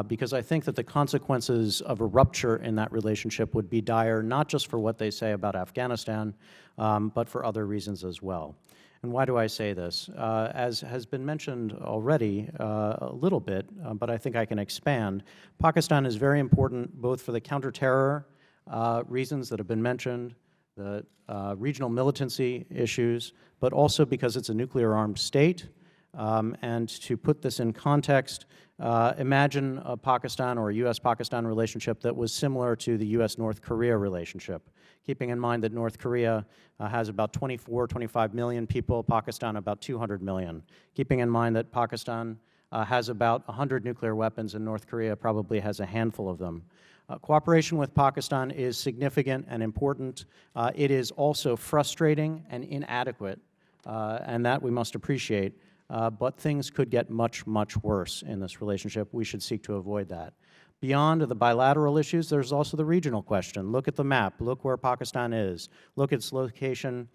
Because I think that the consequences of a rupture in that relationship would be dire, not just for what they say about Afghanistan, but for other reasons as well. And why do I say this? As has been mentioned already a little bit, but I think I can expand, Pakistan is very important both for the counterterror reasons that have been mentioned, the regional militancy issues, but also because it's a nuclear-armed state. And to put this in context, imagine a Pakistan or a U.S.-Pakistan relationship that was similar to the U.S.-North Korea relationship, keeping in mind that North Korea has about 25 million people, Pakistan about 200 million. Keeping in mind that Pakistan has about 100 nuclear weapons and North Korea probably has a handful of them. Cooperation with Pakistan is significant and important. It is also frustrating and inadequate, and that we must appreciate. But things could get much, much worse in this relationship. We should seek to avoid that. Beyond the bilateral issues, there's also the regional question. Look at the map. Look where Pakistan is. Look at its location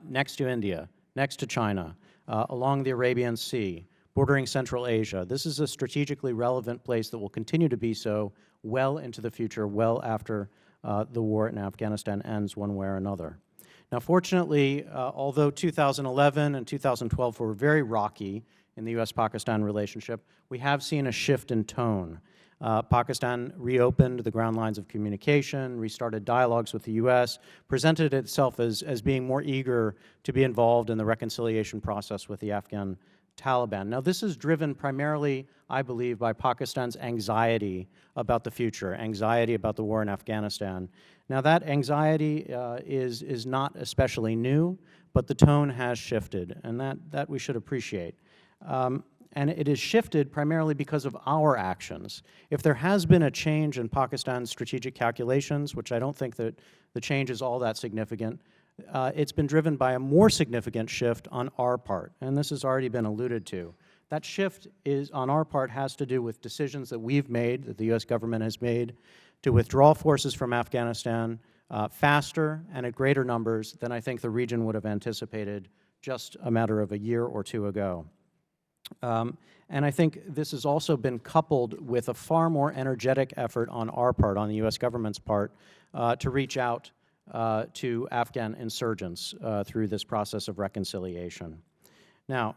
next to India, next to China, along the Arabian Sea, bordering Central Asia. This is a strategically relevant place that will continue to be so well into the future, well after the war in Afghanistan ends one way or another. Now, fortunately, although 2011 and 2012 were very rocky in the U.S.-Pakistan relationship, we have seen a shift in tone. Pakistan reopened the ground lines of communication, restarted dialogues with the U.S., presented itself as being more eager to be involved in the reconciliation process with the Afghan Taliban. Now, this is driven primarily, I believe, by Pakistan's anxiety about the future, anxiety about the war in Afghanistan. Now, that anxiety is not especially new, but the tone has shifted, and that we should appreciate. And it is shifted primarily because of our actions. If there has been a change in Pakistan's strategic calculations, which I don't think that the change is all that significant, it's been driven by a more significant shift on our part, and this has already been alluded to. That shift on our part has to do with decisions that we've made, that the U.S. government has made, to withdraw forces from Afghanistan faster and at greater numbers than I think the region would have anticipated just a matter of a year or two ago. And I think this has also been coupled with a far more energetic effort on our part, on the U.S. government's part, to reach out to Afghan insurgents through this process of reconciliation. Now,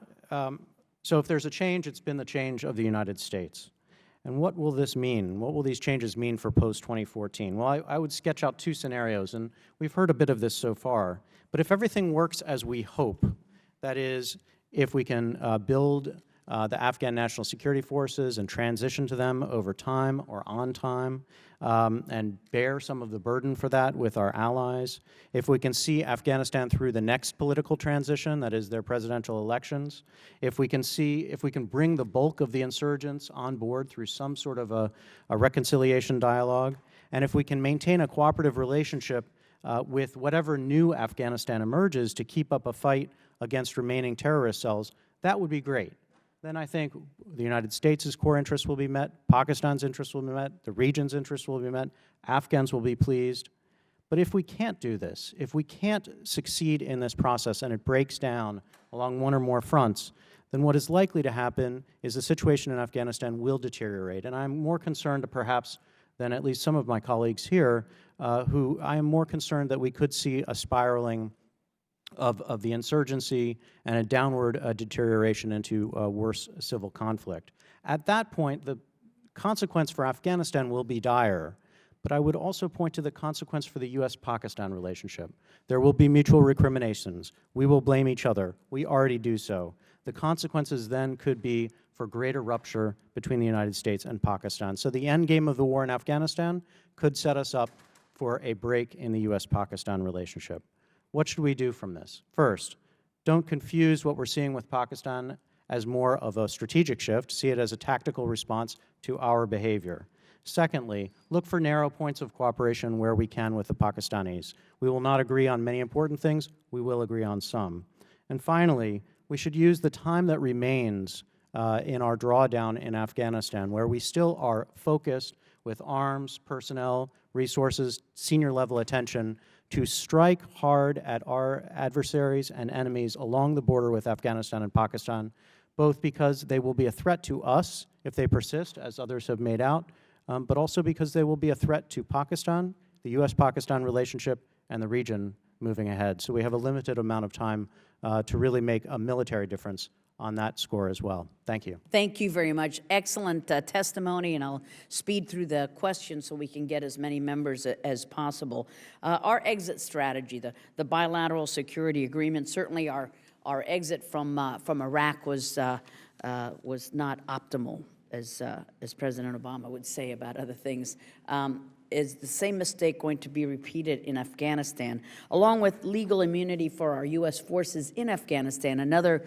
so if there's a change, it's been the change of the United States. And what will this mean? What will these changes mean for post-2014? Well, I would sketch out two scenarios, and we've heard a bit of this so far. But if everything works as we hope, that is, if we can build the Afghan National Security Forces and transition to them over time or on time, and bear some of the burden for that with our allies, if we can see Afghanistan through the next political transition, that is their presidential elections, if we can bring the bulk of the insurgents on board through some sort of a reconciliation dialogue, and if we can maintain a cooperative relationship with whatever new Afghanistan emerges to keep up a fight against remaining terrorist cells, that would be great. Then I think the United States' core interests will be met, Pakistan's interests will be met, the region's interests will be met, Afghans will be pleased. But if we can't do this, if we can't succeed in this process and it breaks down along one or more fronts, then what is likely to happen is the situation in Afghanistan will deteriorate. And I'm more concerned perhaps than at least some of my colleagues here, who I am more concerned that we could see a spiraling of the insurgency and a downward deterioration into worse civil conflict. At that point, the consequence for Afghanistan will be dire, but I would also point to the consequence for the U.S.-Pakistan relationship. There will be mutual recriminations. We will blame each other. We already do so. The consequences then could be for greater rupture between the United States and Pakistan. So the end game of the war in Afghanistan could set us up for a break in the U.S.-Pakistan relationship. What should we do from this? First, don't confuse what we're seeing with Pakistan as more of a strategic shift. See it as a tactical response to our behavior. Secondly, look for narrow points of cooperation where we can with the Pakistanis. We will not agree on many important things. We will agree on some. And finally, we should use the time that remains in our drawdown in Afghanistan, where we still are focused, with arms, personnel, resources, senior level attention to strike hard at our adversaries and enemies along the border with Afghanistan and Pakistan, both because they will be a threat to us if they persist, as others have made out, but also because they will be a threat to Pakistan, the U.S.-Pakistan relationship, and the region moving ahead. So we have a limited amount of time to really make a military difference on that score as well. Thank you. Thank you very much. Excellent testimony, and I'll speed through the questions so we can get as many members as possible. Our exit strategy, the bilateral security agreement, certainly our exit from Iraq was not optimal, as President Obama would say about other things. Is the same mistake going to be repeated in Afghanistan? Along with legal immunity for our U.S. forces in Afghanistan, another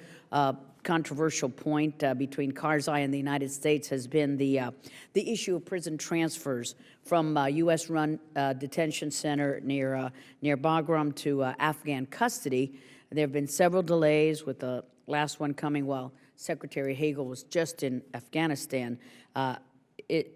controversial point between Karzai and the United States has been the issue of prison transfers from U.S.-run detention center near Bagram to Afghan custody. There have been several delays, with the last one coming while Secretary Hagel was just in Afghanistan.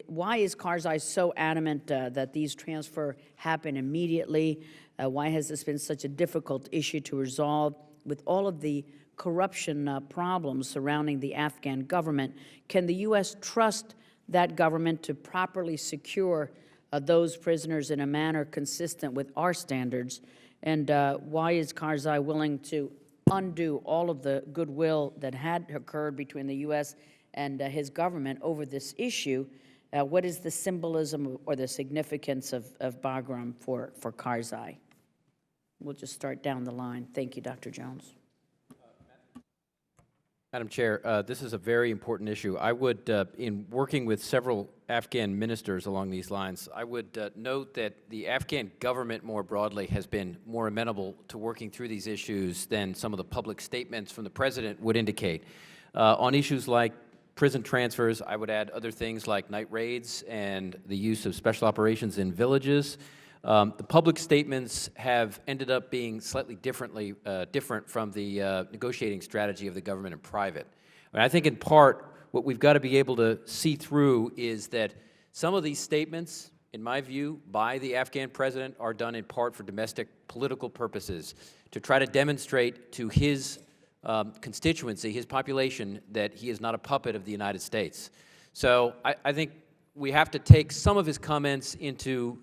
Why is Karzai so adamant that these transfers happen immediately? Why has this been such a difficult issue to resolve? With all of the corruption problems surrounding the Afghan government, can the U.S. trust that government to properly secure those prisoners in a manner consistent with our standards? And why is Karzai willing to undo all of the goodwill that had occurred between the U.S. and his government over this issue? What is the symbolism or the significance of Bagram for Karzai? We'll just start down the line. Thank you, Dr. Jones. Madam Chair, this is a very important issue. I would, in working with several Afghan ministers along these lines, I would note that the Afghan government more broadly has been more amenable to working through these issues than some of the public statements from the President would indicate. On issues like prison transfers, I would add other things like night raids and the use of special operations in villages. The public statements have ended up being slightly different from the negotiating strategy of the government in private. I think in part what we've got to be able to see through is that some of these statements, in my view, by the Afghan president are done in part for domestic political purposes, to try to demonstrate to his constituency, his population, that he is not a puppet of the United States. So I think we have to take some of his comments into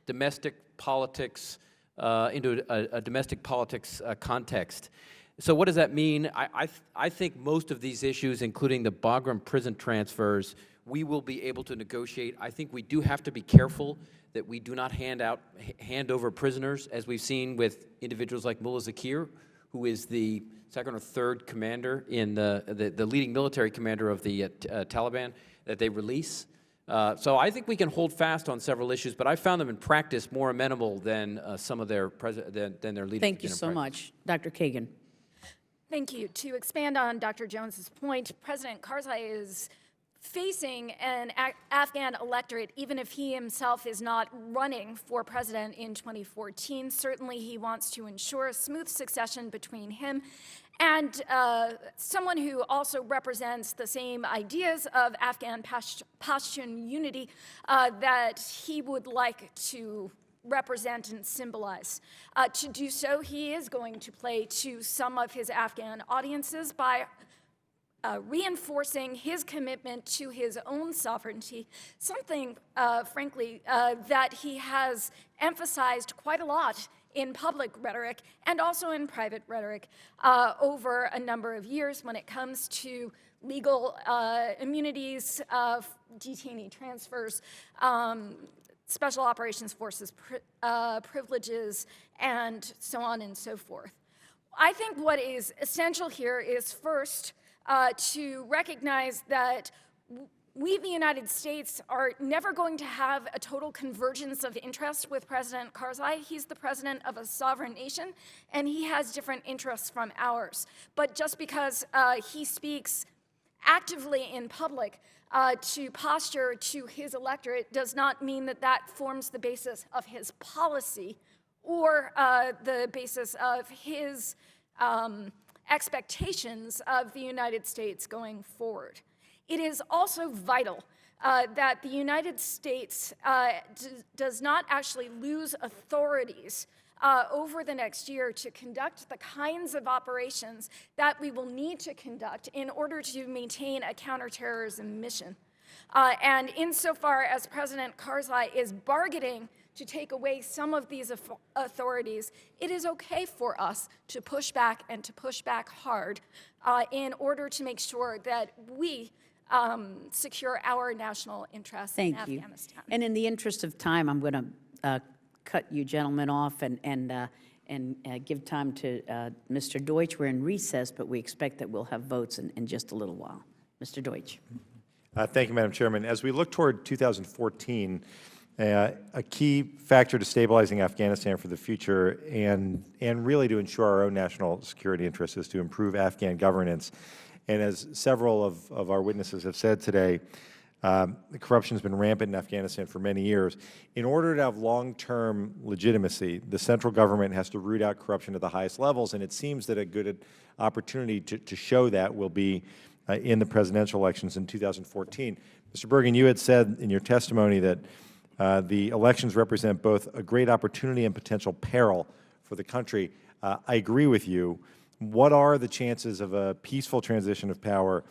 domestic politics, into a domestic politics context. So what does that mean? I think most of these issues, including the Bagram prison transfers, we will be able to negotiate. I think we do have to be careful that we do not hand over prisoners, as we've seen with individuals like Mullah Zakir, who is the second or third commander in the leading military commander of the Taliban, that they release. So I think we can hold fast on several issues, but I found them in practice more amenable than some of their than their leaders. Thank you so much. Dr. Kagan. Thank you. To expand on Dr. Jones's point, President Karzai is facing an Afghan electorate, even if he himself is not running for president in 2014. Certainly he wants to ensure a smooth succession between him and someone who also represents the same ideas of Afghan Pashtun unity that he would like to represent and symbolize. To do so, he is going to play to some of his Afghan audiences by reinforcing his commitment to his own sovereignty, something, frankly, that he has emphasized quite a lot in public rhetoric and also in private rhetoric over a number of years when it comes to legal immunities, detainee transfers, special operations forces privileges, and so on and so forth. I think what is essential here is first to recognize that we, the United States, are never going to have a total convergence of interest with President Karzai. He's the president of a sovereign nation, and he has different interests from ours. But just because he speaks actively in public to posture to his electorate does not mean that that forms the basis of his policy or the basis of his expectations of the United States going forward. It is also vital that the United States does not actually lose authorities over the next year to conduct the kinds of operations that we will need to conduct in order to maintain a counterterrorism mission. And insofar as President Karzai is bargaining to take away some of these authorities, it is okay for us to push back and to push back hard in order to make sure that we secure our national interests in Afghanistan. And in the interest of time, I'm going to cut you gentlemen off and give time to Mr. Deutsch. We're in recess, but we expect that we'll have votes in just a little while. Mr. Deutsch. Thank you, Madam Chairman. As we look toward 2014, a key factor to stabilizing Afghanistan for the future and really to ensure our own national security interests is to improve Afghan governance. And as several of our witnesses have said today, the corruption has been rampant in Afghanistan for many years. In order to have long-term legitimacy, the central government has to root out corruption at the highest levels, and it seems that a good opportunity to show that will be in the presidential elections in 2014. Mr. Bergen, you had said in your testimony that the elections represent both a great opportunity and potential peril for the country. I agree with you. What are the chances of a peaceful transition of power?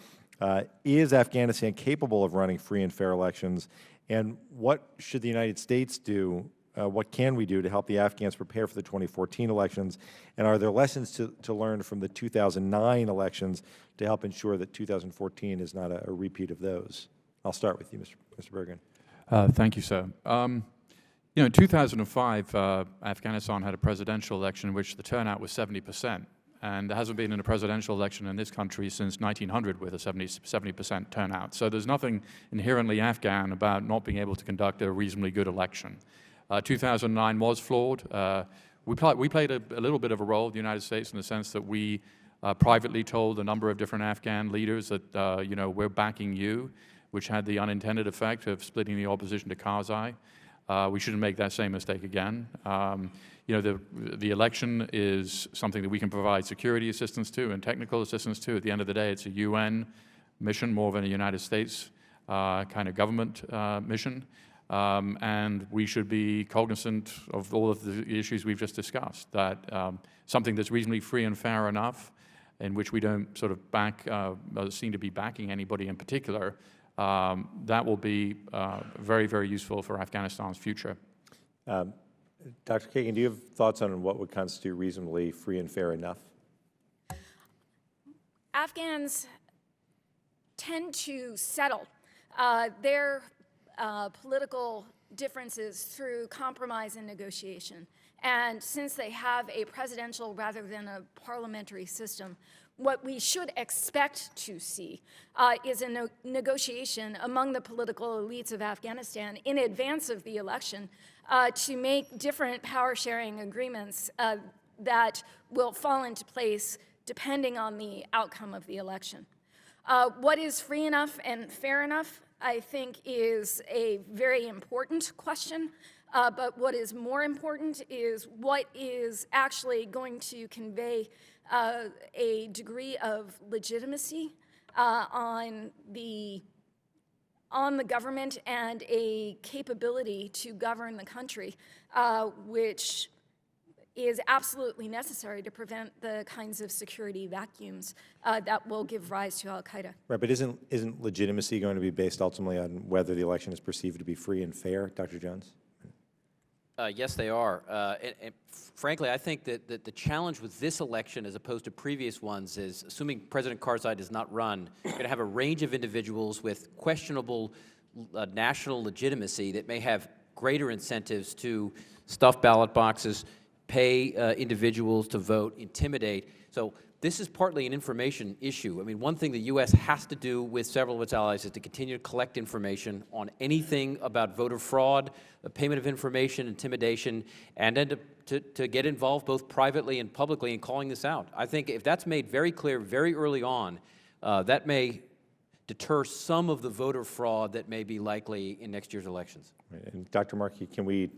Is Afghanistan capable of running free and fair elections? And what should the United States do? What can we do to help the Afghans prepare for the 2014 elections? And are there lessons to learn from the 2009 elections to help ensure that 2014 is not a repeat of those? I'll start with you, Mr. Bergen. Thank you, sir. You know, in 2005, Afghanistan had a presidential election in which the turnout was 70%. And there hasn't been a presidential election in this country since 1900 with a 70% turnout. So there's nothing inherently Afghan about not being able to conduct a reasonably good election. 2009 was flawed. We played a little bit of a role, the United States, in the sense that we privately told a number of different Afghan leaders that, you know, we're backing you, which had the unintended effect of splitting the opposition to Karzai. We shouldn't make that same mistake again. You know, the election is something that we can provide security assistance to and technical assistance to. At the end of the day, it's a UN mission more than a United States kind of government mission. And we should be cognizant of all of the issues we've just discussed, that something that's reasonably free and fair enough, in which we don't sort of seem to be backing anybody in particular, that will be very, very useful for Afghanistan's future. Dr. Kagan, do you have thoughts on what would constitute reasonably free and fair enough? Afghans tend to settle their political differences through compromise and negotiation. And since they have a presidential rather than a parliamentary system, what we should expect to see is a negotiation among the political elites of Afghanistan in advance of the election to make different power-sharing agreements that will fall into place depending on the outcome of the election. What is free enough and fair enough, I think, is a very important question. But what is more important is what is actually going to convey a degree of legitimacy on the government and a capability to govern the country, which is absolutely necessary to prevent the kinds of security vacuums that will give rise to al-Qaeda. Right, but isn't legitimacy going to be based ultimately on whether the election is perceived to be free and fair, Dr. Jones? Yes, they are. And frankly, I think that the challenge with this election as opposed to previous ones is, assuming President Karzai does not run, you're going to have a range of individuals with questionable national legitimacy that may have greater incentives to stuff ballot boxes, pay individuals to vote, intimidate. So this is partly an information issue. I mean, one thing the U.S. has to do with several of its allies is to continue to collect information on anything about voter fraud, the payment of information, intimidation, and then to get involved both privately and publicly in calling this out. I think if that's made very clear very early on, that may deter some of the voter fraud that may be likely in next year's elections. And Dr. Markey, can we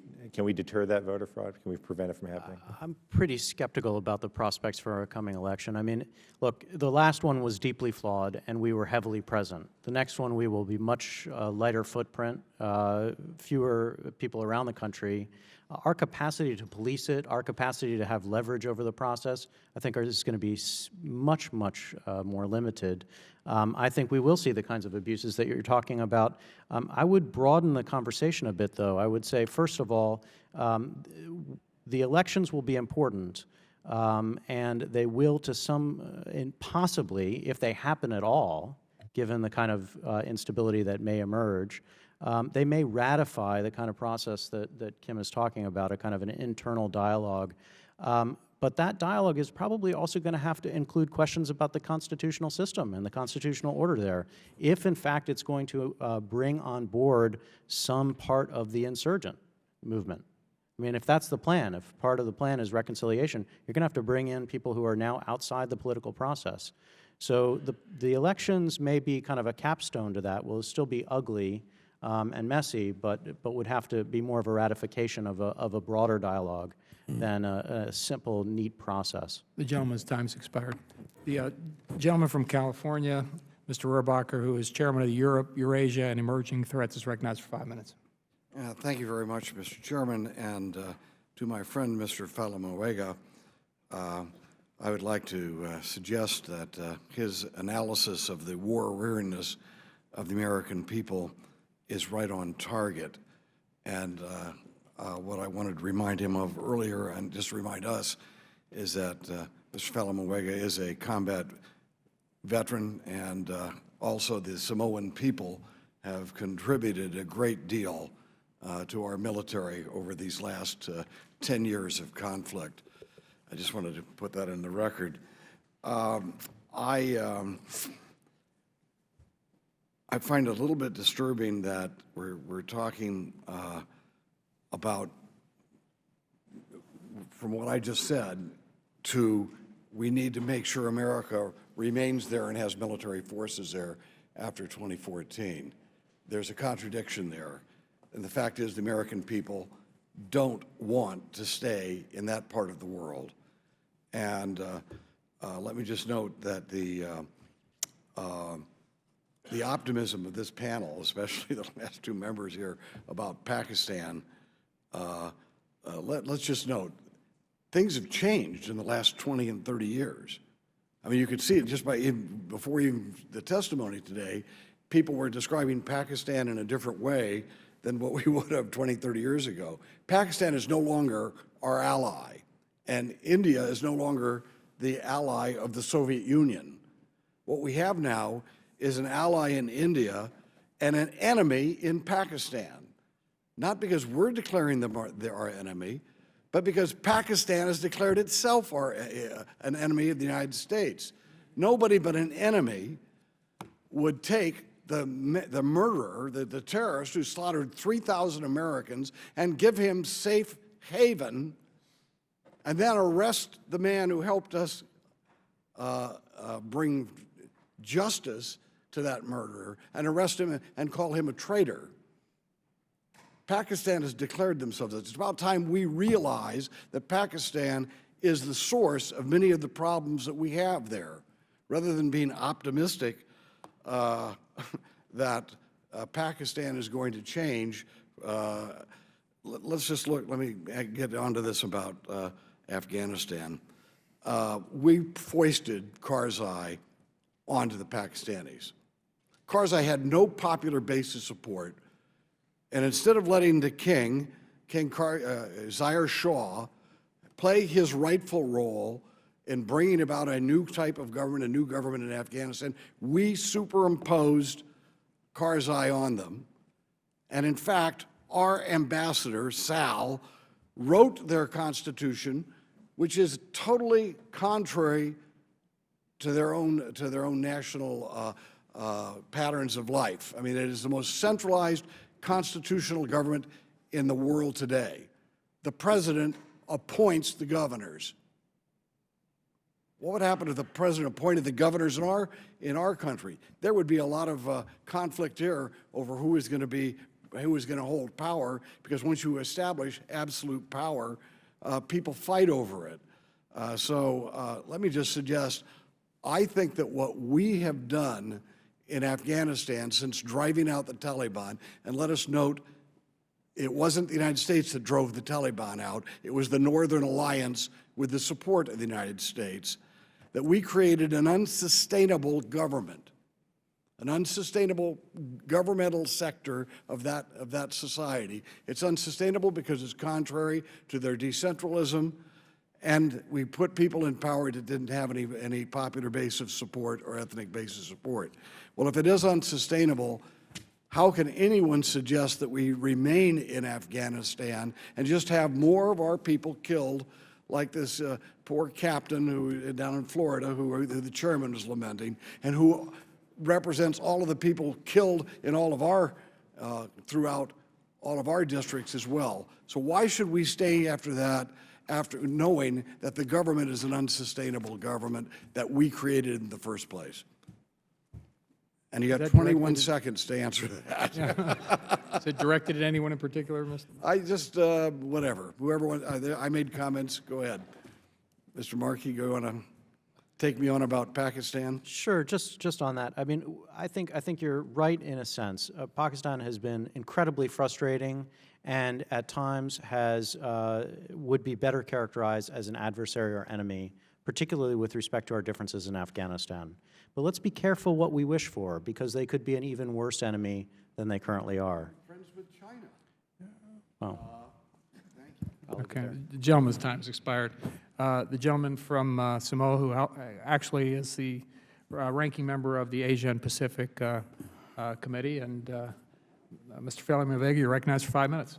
deter that voter fraud? Can we prevent it from happening? I'm pretty skeptical about the prospects for a coming election. I mean, look, the last one was deeply flawed, and we were heavily present. The next one, we will be much lighter footprint, fewer people around the country. Our capacity to police it, our capacity to have leverage over the process, I think is going to be much, much more limited. I think we will see the kinds of abuses that you're talking about. I would broaden the conversation a bit, though. I would say, first of all, the elections will be important, and they will to some, possibly, if they happen at all, given the kind of instability that may emerge, they may ratify the kind of process that Kim is talking about, a kind of an internal dialogue. But that dialogue is probably also going to have to include questions about the constitutional system and the constitutional order there, if in fact it's going to bring on board some part of the insurgent movement. I mean, if that's the plan, if part of the plan is reconciliation, you're going to have to bring in people who are now outside the political process. So the elections may be kind of a capstone to that. Will still be ugly and messy, but would have to be more of a ratification of a broader dialogue than a simple, neat process. The gentleman's time's expired. The gentleman from California, Mr. Rohrabacher, who is chairman of the Europe, Eurasia, and Emerging Threats, is recognized for 5 minutes. Thank you very much, Mr. Chairman, and to my friend, Mr. Falamuega, I would like to suggest that his analysis of the war weariness of the American people is right on target. And what I wanted to remind him of earlier, and just remind us, is that Mr. Falamuega is a combat veteran, and also the Samoan people have contributed a great deal to our military over these last 10 years of conflict. I just wanted to put that in the record. I find it a little bit disturbing that we're talking about, from what I just said, to we need to make sure America remains there and has military forces there after 2014. There's a contradiction there. And the fact is the American people don't want to stay in that part of the world. And let me just note that the optimism of this panel, especially the last two members here about Pakistan, let's just note, things have changed in the last 20 and 30 years. I mean, you could see it just by, before even the testimony today, people were describing Pakistan in a different way than what we would have 20, 30 years ago. Pakistan is no longer our ally, and India is no longer the ally of the Soviet Union. What we have now is an ally in India and an enemy in Pakistan. Not because we're declaring them our enemy, but because Pakistan has declared itself an enemy of the United States. Nobody but an enemy would take the murderer, the terrorist who slaughtered 3,000 Americans, and give him safe haven, and then arrest the man who helped us bring justice to that murderer, and arrest him and call him a traitor. Pakistan has declared themselves. It's about time we realize that Pakistan is the source of many of the problems that we have there. Rather than being optimistic that Pakistan is going to change, let's just look, let me get onto this about Afghanistan. We foisted Karzai onto the Pakistanis. Karzai had no popular base of support, and instead of letting the King Zahir Shah, play his rightful role in bringing about a new type of government, a new government in Afghanistan, we superimposed Karzai on them. And in fact, our ambassador, Sal, wrote their constitution, which is totally contrary to their own national patterns of life. I mean, it is the most centralized constitutional government in the world today. The president appoints the governors. What would happen if the president appointed the governors in our country? There would be a lot of conflict here over who is going to hold power, because once you establish absolute power, people fight over it. So let me just suggest, I think that what we have done in Afghanistan since driving out the Taliban, and let us note, it wasn't the United States that drove the Taliban out, it was the Northern Alliance with the support of the United States, that we created an unsustainable government, an unsustainable governmental sector of that society. It's unsustainable because it's contrary to their decentralism, and we put people in power that didn't have any popular base of support or ethnic base of support. Well, if it is unsustainable, how can anyone suggest that we remain in Afghanistan and just have more of our people killed, like this poor captain who down in Florida, who the chairman was lamenting, and who represents all of the people killed in all of our throughout all of our districts as well. So why should we stay after that, after knowing that the government is an unsustainable government that we created in the first place? And you got 21 seconds to answer that. Is it directed at anyone in particular, Mr.? I just, whatever. Whoever wants, I made comments. Go ahead. Mr. Markey, go on to take me on about Pakistan? Sure, just on that. I mean, I think you're right in a sense. Pakistan has been incredibly frustrating, and at times would be better characterized as an adversary or enemy, particularly with respect to our differences in Afghanistan. But let's be careful what we wish for, because they could be an even worse enemy than they currently are. Friends with China. Oh. Okay, the gentleman's time's expired. The gentleman from Samoa, who actually is the ranking member of the Asia and Pacific Committee, and Mr. Feli-Mavega, you're recognized for 5 minutes.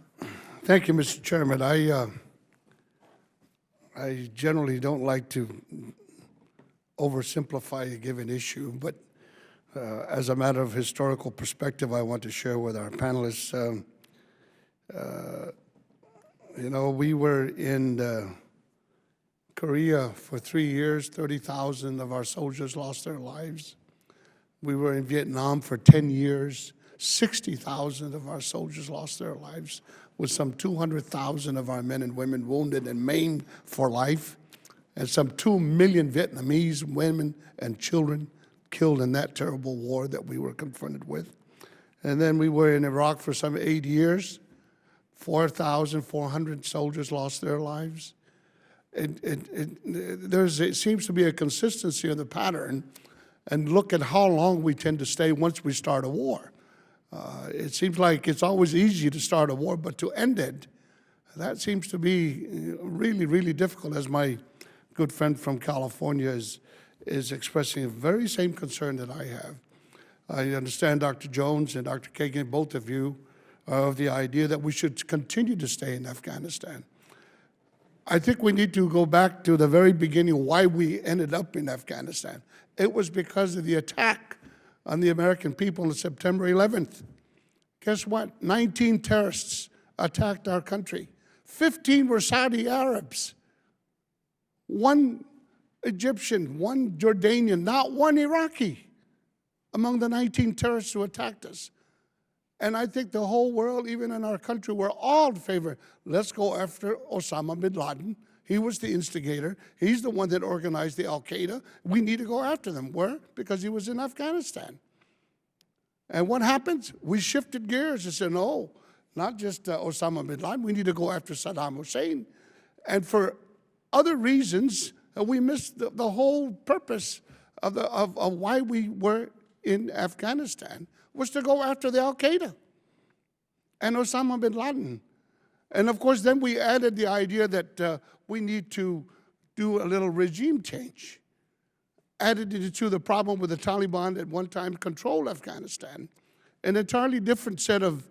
Thank you, Mr. Chairman. I generally don't like to oversimplify a given issue, but as a matter of historical perspective, I want to share with our panelists. You know, we were in Korea for 3 years. 30,000 of our soldiers lost their lives. We were in Vietnam for 10 years. 60,000 of our soldiers lost their lives, with some 200,000 of our men and women wounded and maimed for life, and some 2 million Vietnamese women and children killed in that terrible war that we were confronted with. And then we were in Iraq for some 8 years. 4,400 soldiers lost their lives. It seems to be a consistency of the pattern, and look at how long we tend to stay once we start a war. It seems like it's always easy to start a war, but to end it, that seems to be really, really difficult, as my good friend from California is expressing the very same concern that I have. I understand Dr. Jones and Dr. Kagan, both of you, are of the idea that we should continue to stay in Afghanistan. I think we need to go back to the very beginning, why we ended up in Afghanistan. It was because of the attack on the American people on September 11th. Guess what? 19 terrorists attacked our country. 15 were Saudi Arabs. 1 Egyptian, 1 Jordanian, not 1 Iraqi among the 19 terrorists who attacked us. And I think the whole world, even in our country, we're all in favor. Let's go after Osama bin Laden. He was the instigator. He's the one that organized the Al-Qaeda. We need to go after them. Where? Because he was in Afghanistan. And what happens? We shifted gears and said, no, not just Osama bin Laden. We need to go after Saddam Hussein. And for other reasons, we missed the whole purpose of why we were in Afghanistan, was to go after the Al-Qaeda and Osama bin Laden. And of course, then we added the idea that we need to do a little regime change. Added it to the problem with the Taliban at one time controlled Afghanistan. An entirely different set of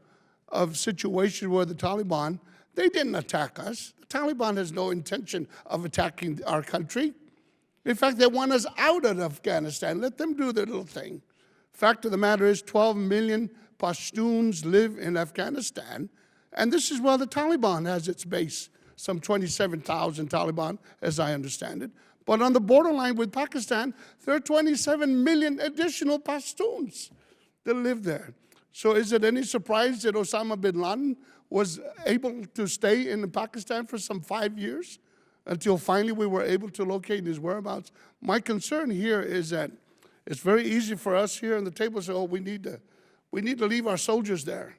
situations where the Taliban, they didn't attack us. The Taliban has no intention of attacking our country. In fact, they want us out of Afghanistan. Let them do their little thing. Fact of the matter is 12 million Pashtuns live in Afghanistan, and this is where the Taliban has its base, some 27,000 Taliban, as I understand it. But on the borderline with Pakistan, there are 27 million additional Pashtuns that live there. So is it any surprise that Osama bin Laden was able to stay in Pakistan for some 5 years until finally we were able to locate his whereabouts? My concern here is that it's very easy for us here on the table to say, oh, we need to leave our soldiers there.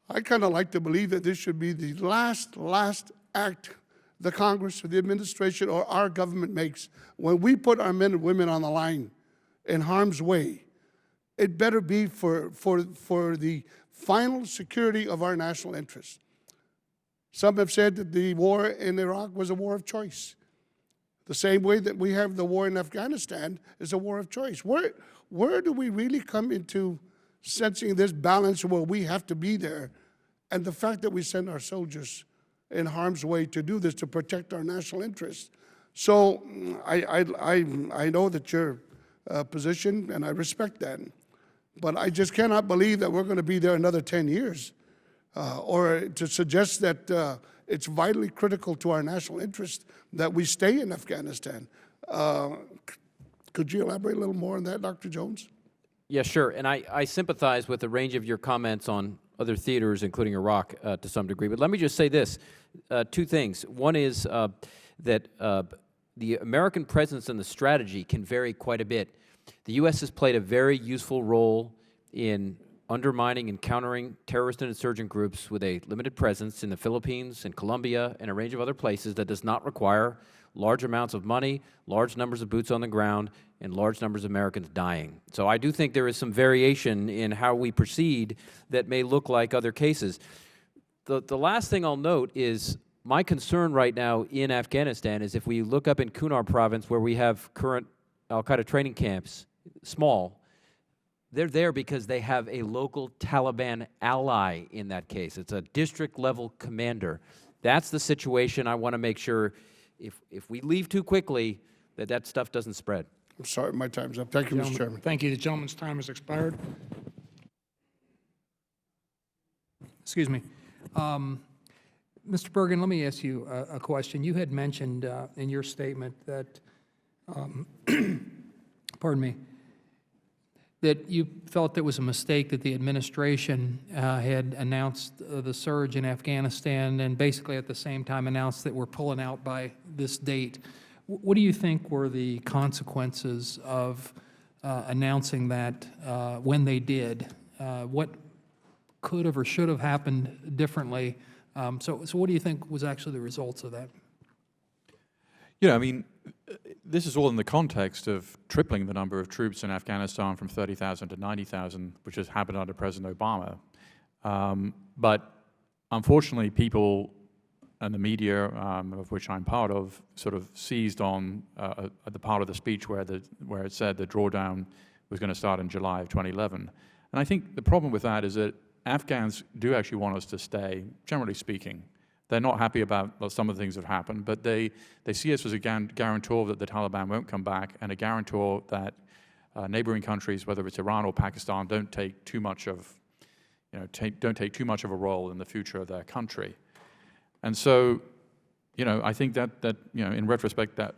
I kind of like to believe that this should be the last act the Congress or the administration or our government makes when we put our men and women on the line in harm's way. It better be for the final security of our national interests. Some have said that the war in Iraq was a war of choice. The same way that we have the war in Afghanistan is a war of choice. Where do we really come into sensing this balance where we have to be there, and the fact that we send our soldiers in harm's way to do this, to protect our national interests? So I know that your position, and I respect that, but I just cannot believe that we're going to be there another 10 years, or to suggest that it's vitally critical to our national interest that we stay in Afghanistan. Could you elaborate a little more on that, Dr. Jones? Yeah, sure. And I sympathize with a range of your comments on other theaters, including Iraq, to some degree. But let me just say this, two things. One is that the American presence and the strategy can vary quite a bit. The U.S. has played a very useful role in undermining and countering terrorist and insurgent groups with a limited presence in the Philippines and Colombia and a range of other places that does not require large amounts of money, large numbers of boots on the ground, and large numbers of Americans dying. So I do think there is some variation in how we proceed that may look like other cases. The last thing I'll note is my concern right now in Afghanistan is if we look up in Kunar province where we have current al-Qaeda training camps, small, they're there because they have a local Taliban ally in that case. It's a district-level commander. That's the situation I want to make sure if we leave too quickly, that stuff doesn't spread. I'm sorry, my time's up. Thank you, Mr. Chairman. Thank you. The gentleman's time has expired. Excuse me. Mr. Bergen, let me ask you a question. You had mentioned in your statement that, pardon me, that you felt it was a mistake that the administration had announced the surge in Afghanistan and basically at the same time announced that we're pulling out by this date. What do you think were the consequences of announcing that when they did? What could have or should have happened differently? So what do you think was actually the results of that? Yeah, I mean, this is all in the context of tripling the number of troops in Afghanistan from 30,000 to 90,000, which has happened under President Obama. But unfortunately, people and the media, of which I'm part of, sort of seized on the part of the speech where it said the drawdown was going to start in July of 2011. And I think the problem with that is that Afghans do actually want us to stay, generally speaking. They're not happy about some of the things that have happened, but they see us as a guarantor that the Taliban won't come back and a guarantor that neighboring countries, whether it's Iran or Pakistan, don't take too much of, don't take too much of a role in the future of their country. And so, I think that in retrospect, that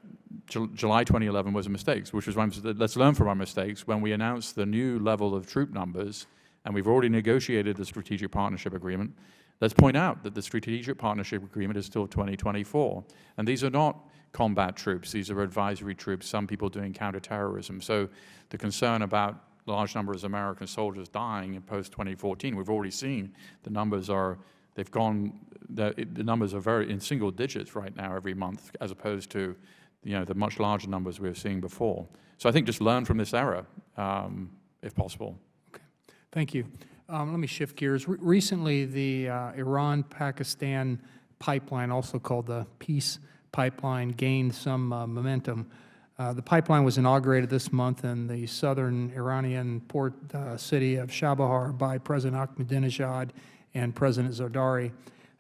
July 2011 was a mistake, which was why let's learn from our mistakes. When we announced the new level of troop numbers, and we've already negotiated the Strategic Partnership Agreement, let's point out that the Strategic Partnership Agreement is still 2024. And these are not combat troops. These are advisory troops, some people doing counterterrorism. So the concern about large numbers of American soldiers dying in post-2014, we've already seen the numbers are, they've gone, the numbers are very in single digits right now every month, as opposed to the much larger numbers we were seeing before. So I think just learn from this error, if possible. Okay, thank you. Let me shift gears. Recently, the Iran-Pakistan pipeline, also called the Peace Pipeline, gained some momentum. The pipeline was inaugurated this month in the southern Iranian port city of Chabahar by President Ahmadinejad and President Zardari.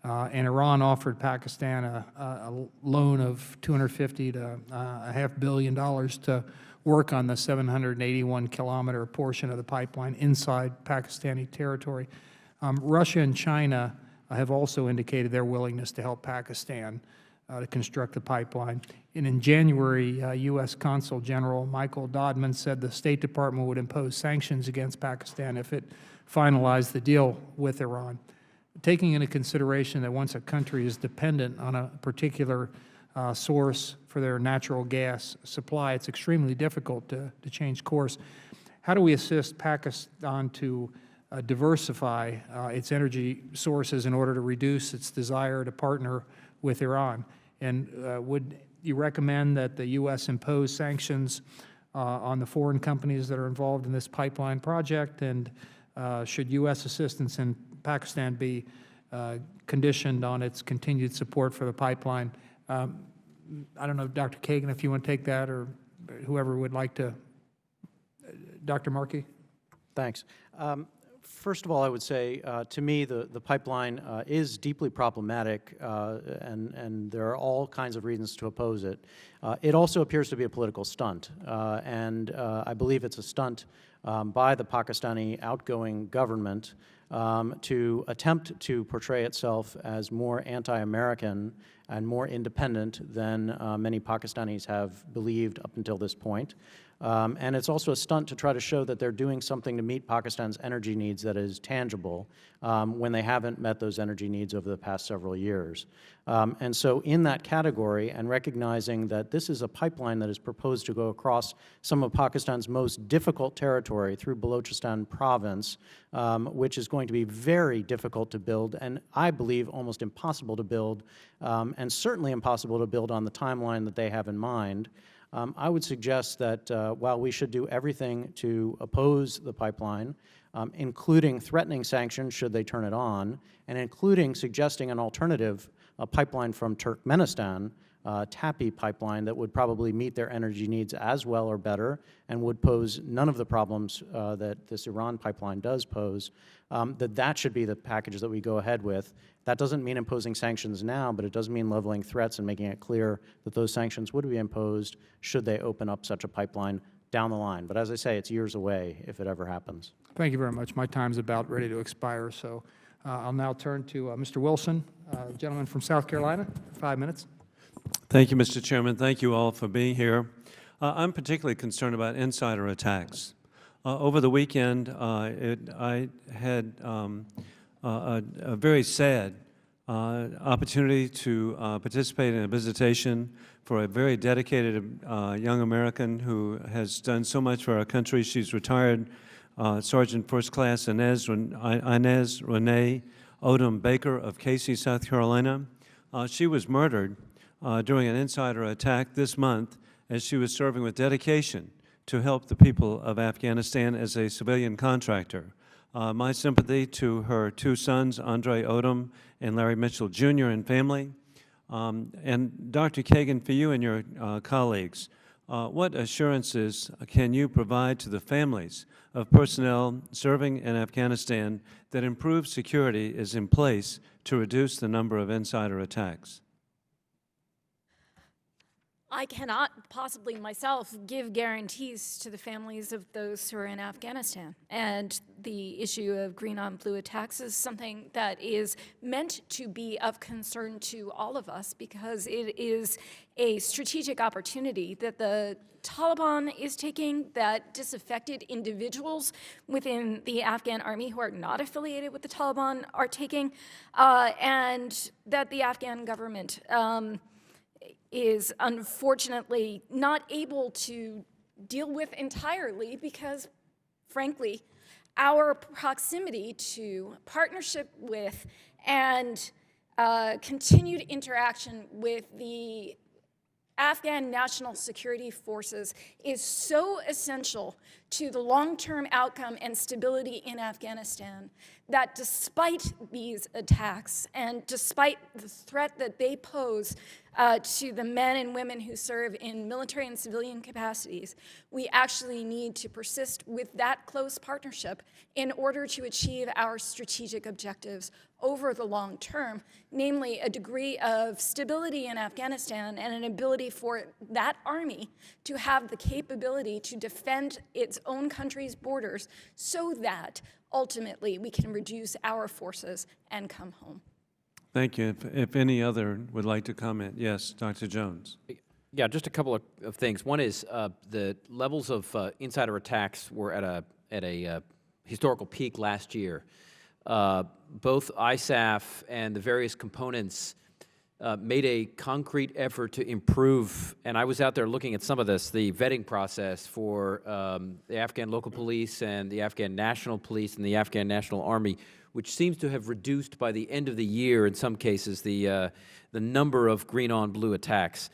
And Iran offered Pakistan a loan of $250 to $500 million to work on the 781-kilometer portion of the pipeline inside Pakistani territory. Russia and China have also indicated their willingness to help Pakistan. to construct the pipeline. And in January, U.S. Consul General Michael Dodman said the State Department would impose sanctions against Pakistan if it finalized the deal with Iran. Taking into consideration that once a country is dependent on a particular source for their natural gas supply, it's extremely difficult to change course. How do we assist Pakistan to diversify its energy sources in order to reduce its desire to partner with Iran? And would you recommend that the U.S. impose sanctions on the foreign companies that are involved in this pipeline project? And should U.S. assistance in Pakistan be conditioned on its continued support for the pipeline? I don't know, Dr. Kagan, if you want to take that, or whoever would like to. Dr. Markey? Thanks. First of all, I would say, to me, the pipeline is deeply problematic, and there are all kinds of reasons to oppose it. It also appears to be a political stunt, and I believe it's a stunt by the Pakistani outgoing government to attempt to portray itself as more anti-American and more independent than many Pakistanis have believed up until this point. And it's also a stunt to try to show that they're doing something to meet Pakistan's energy needs that is tangible when they haven't met those energy needs over the past several years. And so in that category, and recognizing that this is a pipeline that is proposed to go across some of Pakistan's most difficult territory through Balochistan province, which is going to be very difficult to build, and I believe almost impossible to build, and certainly impossible to build on the timeline that they have in mind, I would suggest that while we should do everything to oppose the pipeline, including threatening sanctions should they turn it on, and including suggesting an alternative pipeline from Turkmenistan, TAPI pipeline, that would probably meet their energy needs as well or better and would pose none of the problems that this Iran pipeline does pose, that should be the package that we go ahead with. That doesn't mean imposing sanctions now, but it does mean leveling threats and making it clear that those sanctions would be imposed should they open up such a pipeline down the line. But as I say, it's years away if it ever happens. Thank you very much. My time's about ready to expire, so I'll now turn to Mr. Wilson, gentleman from South Carolina, 5 minutes. Thank you, Mr. Chairman. Thank you all for being here. I'm particularly concerned about insider attacks. Over the weekend, I had a very sad opportunity to participate in a visitation for a very dedicated young American who has done so much for our country. She's retired Sergeant First Class Inez Renee Odom Baker of Casey, South Carolina. She was murdered during an insider attack this month as she was serving with dedication to help the people of Afghanistan as a civilian contractor. My sympathy to her two sons, Andre Odom and Larry Mitchell Jr. and family. And Dr. Kagan, for you and your colleagues, what assurances can you provide to the families of personnel serving in Afghanistan that improved security is in place to reduce the number of insider attacks? I cannot possibly myself give guarantees to the families of those who are in Afghanistan. And the issue of green on blue attacks is something that is meant to be of concern to all of us because it is a strategic opportunity that the Taliban is taking, that disaffected individuals within the Afghan army who are not affiliated with the Taliban are taking, and that the Afghan government is unfortunately not able to deal with entirely because, frankly, our proximity to, partnership with, and continued interaction with the Afghan national security forces is so essential to the long-term outcome and stability in Afghanistan that despite these attacks and despite the threat that they pose to the men and women who serve in military and civilian capacities, we actually need to persist with that close partnership in order to achieve our strategic objectives over the long term, namely a degree of stability in Afghanistan and an ability for that army to have the capability to defend its own country's borders so that ultimately we can reduce our forces and come home. Thank you. If any other would like to comment, yes, Dr. Jones. Yeah, just a couple of things. One is the levels of insider attacks were at a historical peak last year. Both ISAF and the various components made a concrete effort to improve, and I was out there looking at some of this, the vetting process for the Afghan local police and the Afghan National Police and the Afghan National Army, which seems to have reduced by the end of the year, in some cases, the number of green-on-blue attacks,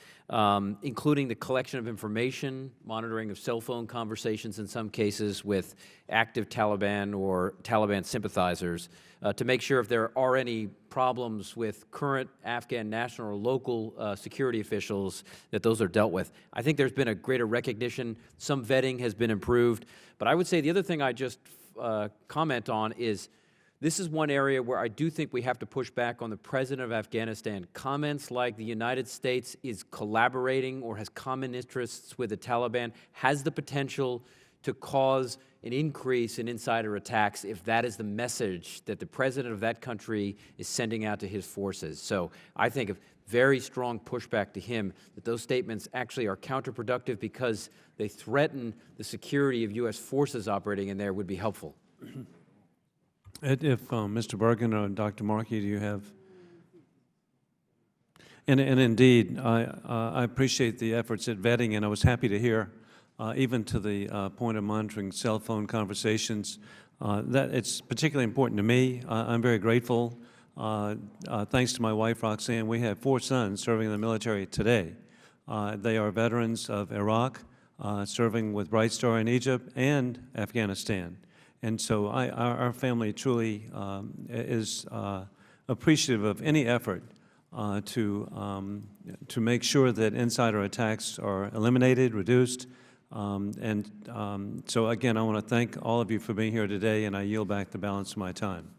including the collection of information, monitoring of cell phone conversations in some cases with active Taliban or Taliban sympathizers, to make sure if there are any problems with current Afghan national or local security officials, that those are dealt with. I think there's been a greater recognition. Some vetting has been improved. But I would say the other thing I just comment on is this is one area where I do think we have to push back on the president of Afghanistan. Comments like the United States is collaborating or has common interests with the Taliban has the potential to cause an increase in insider attacks if that is the message that the president of that country is sending out to his forces. So I think a very strong pushback to him that those statements actually are counterproductive because they threaten the security of U.S. forces operating in there would be helpful. If Mr. Bergen or Dr. Markey, do you have? And indeed, I appreciate the efforts at vetting, and I was happy to hear, even to the point of monitoring cell phone conversations, that it's particularly important to me. I'm very grateful. Thanks to my wife, Roxanne, we have 4 sons serving in the military today. They are veterans of Iraq, serving with Bright Star in Egypt and Afghanistan. And so our family truly is appreciative of any effort to make sure that insider attacks are eliminated, reduced. So again, I want to thank all of you for being here today, and I yield back the balance of my time.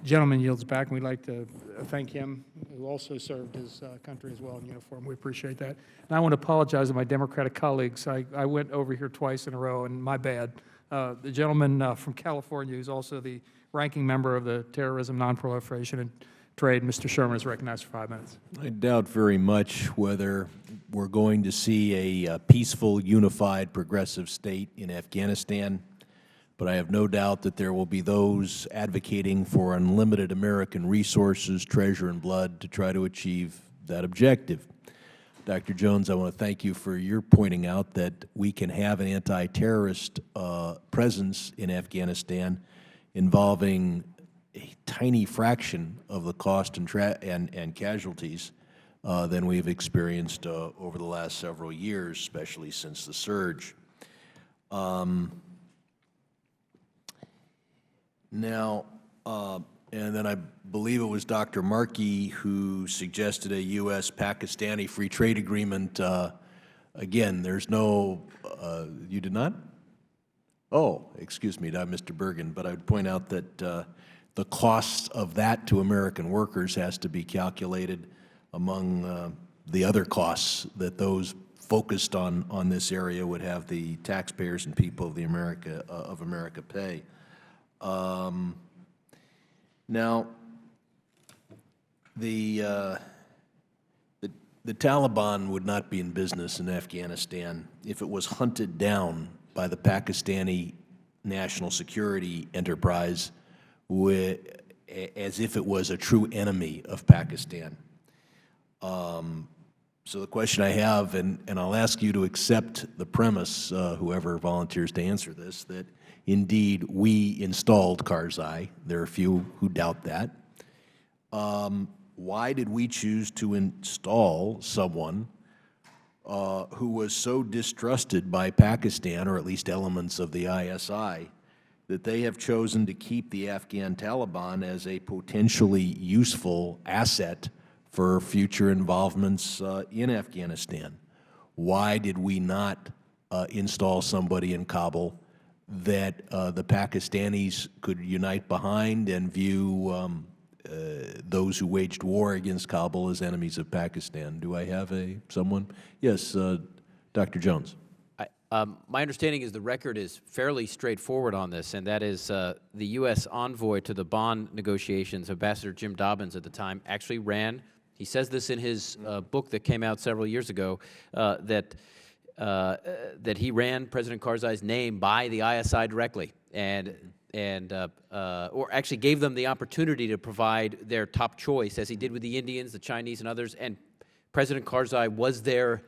Gentleman yields back, and we'd like to thank him, who also served his country as well in uniform. We appreciate that. And I want to apologize to my Democratic colleagues. I went over here twice in a row, and my bad. The gentleman from California, who's also the ranking member of the Terrorism, Nonproliferation, and Trade, Mr. Sherman, is recognized for 5 minutes. I doubt very much whether we're going to see a peaceful, unified, progressive state in Afghanistan, but I have no doubt that there will be those advocating for unlimited American resources, treasure, and blood to try to achieve that objective. Dr. Jones, I want to thank you for your pointing out that we can have an anti-terrorist presence in Afghanistan involving a tiny fraction of the cost and casualties than we've experienced over the last several years, especially since the surge. And then I believe it was Dr. Markey who suggested a U.S.-Pakistani free trade agreement. Again, there's no, you did not? Oh, excuse me, not Mr. Bergen, but I would point out that the costs of that to American workers has to be calculated among the other costs that those focused on this area would have the taxpayers and people of America pay. Now, the Taliban would not be in business in Afghanistan if it was hunted down by the Pakistani national security enterprise as if it was a true enemy of Pakistan. So the question I have, and I'll ask you to accept the premise, whoever volunteers to answer this, that indeed we installed Karzai. There are a few who doubt that. Why did we choose to install someone who was so distrusted by Pakistan, or at least elements of the ISI, that they have chosen to keep the Afghan Taliban as a potentially useful asset for future involvements in Afghanistan? Why did we not install somebody in Kabul that the Pakistanis could unite behind and view those who waged war against Kabul as enemies of Pakistan? Do I have someone? Yes, Dr. Jones. My understanding is the record is fairly straightforward on this, and that is the U.S. envoy to the Bonn negotiations, Ambassador Jim Dobbins at the time, actually ran. He says this in his book that came out several years ago, that he ran President Karzai's name by the ISI directly, or actually gave them the opportunity to provide their top choice, as he did with the Indians, the Chinese, and others. And President Karzai was the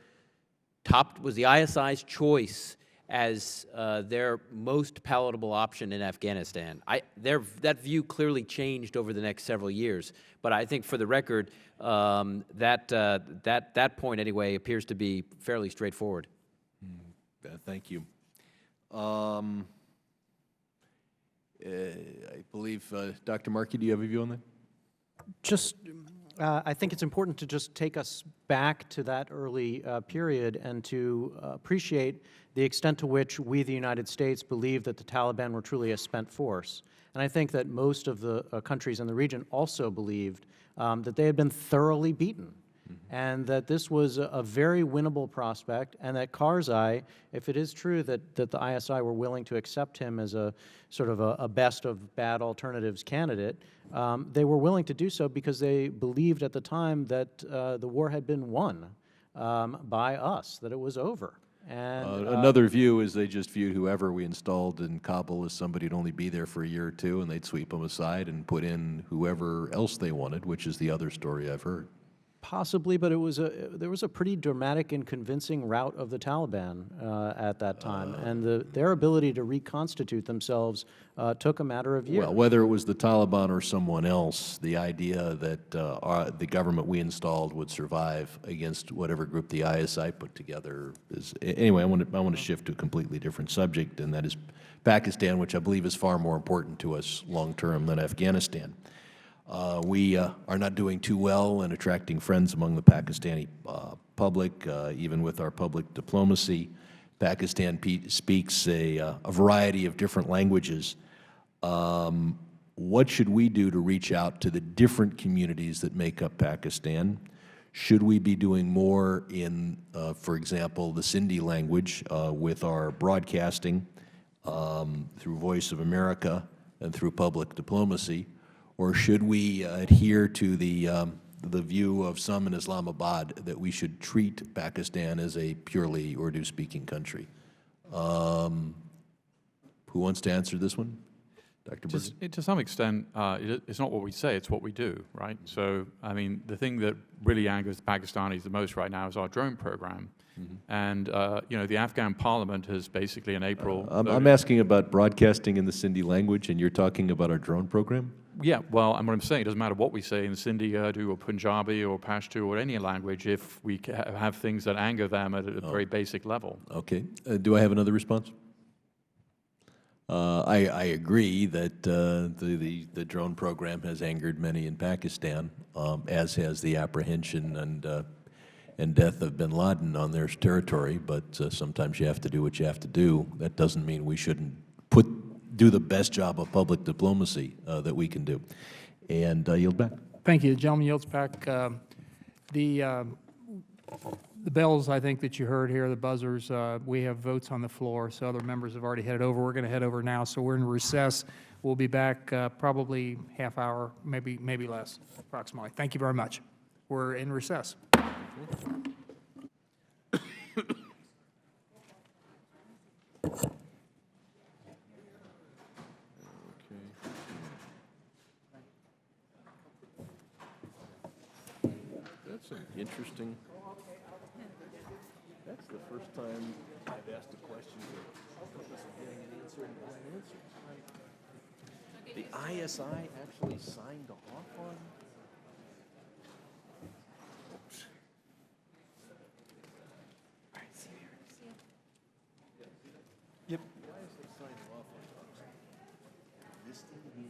ISI's choice as their most palatable option in Afghanistan. That view clearly changed over the next several years, but I think for the record, that point anyway appears to be fairly straightforward. Thank you. I believe, Dr. Markey, do you have a view on that? Just, I think it's important to just take us back to that early period and to appreciate the extent to which we, the United States, believe that the Taliban were truly a spent force. And I think that most of the countries in the region also believed that they had been thoroughly beaten, and that this was a very winnable prospect, and that Karzai, if it is true that the ISI were willing to accept him as a sort of a best of bad alternatives candidate, they were willing to do so because they believed at the time that the war had been won by us, that it was over. And another view is they just viewed whoever we installed in Kabul as somebody who'd only be there for a year or two, and they'd sweep them aside and put in whoever else they wanted, which is the other story I've heard. Possibly, but there was a pretty dramatic and convincing rout of the Taliban at that time, and their ability to reconstitute themselves took a matter of years. Well, whether it was the Taliban or someone else, the idea that the government we installed would survive against whatever group the ISI put together is... Anyway, I want to shift to a completely different subject, and that is Pakistan, which I believe is far more important to us long-term than Afghanistan. We are not doing too well in attracting friends among the Pakistani public, even with our public diplomacy. Pakistan speaks a variety of different languages. What should we do to reach out to the different communities that make up Pakistan? Should we be doing more in, for example, the Sindhi language with our broadcasting through Voice of America and through public diplomacy? Or should we adhere to the view of some in Islamabad that we should treat Pakistan as a purely Urdu-speaking country? Who wants to answer this one? Dr. Bergen? To some extent, it's not what we say, it's what we do, right? So, I mean, the thing that really angers the Pakistanis the most right now is our drone program. And, you know, the Afghan parliament has basically in April... I'm asking about broadcasting in the Sindhi language, and you're talking about our drone program? Yeah, well, and what I'm saying, it doesn't matter what we say in Sindhi, Urdu, or Punjabi, or Pashto, or any language, if we have things that anger them at a very basic level. Okay. Do I have another response? I agree that the drone program has angered many in Pakistan, as has the apprehension and death of bin Laden on their territory, but sometimes you have to do what you have to do. That doesn't mean we shouldn't do the best job of public diplomacy that we can do. And yield back. Thank you. The gentleman yields back. The bells, I think, that you heard here, the buzzers, we have votes on the floor, so other members have already headed over. We're going to head over now, so we're in recess. We'll be back probably half hour, maybe less, approximately. Thank you very much. We're in recess. That's interesting. That's the first time I've asked a question that wasn't getting an answer and got an answer. The ISI actually signed off on. Yep. Why is they signing off on those? Listing him.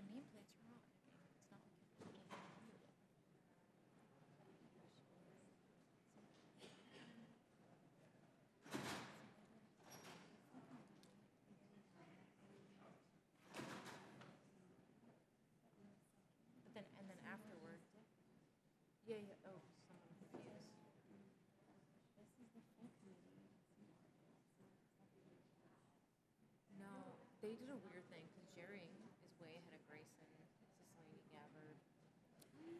nameplates are on. It's not like you can hear it. But then, and then afterward, yeah, yeah, oh, someone confused. No, they did a weird thing, because Jerry is way ahead of Grayson, Cicely, Gabbard,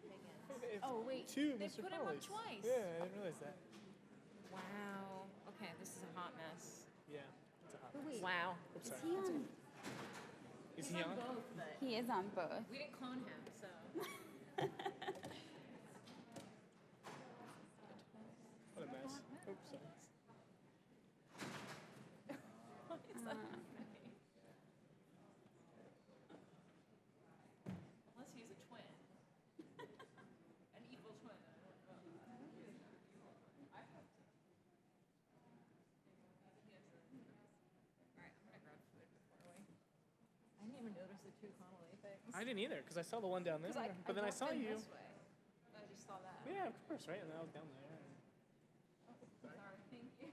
Higgins. Oh, wait, they put him up twice. Yeah, I didn't realize that. Wow, okay, this is a hot mess. Yeah, it's a hot But mess. wait, wow. I'm is sorry. he on? Is he on? Both, but He is on both. we didn't clone him, so. What a mess. Oops, sorry. It's not happening. Unless he's a twin. An evil twin. I don't know. I hope so. All right, I'm gonna grab food before we. I didn't even notice the two Connolly things. I didn't either, because I saw the one down there, 'Cause but then I walked saw in you. this way. I just saw that. Yeah, of course, right? And then I was down there. Sorry, thank you.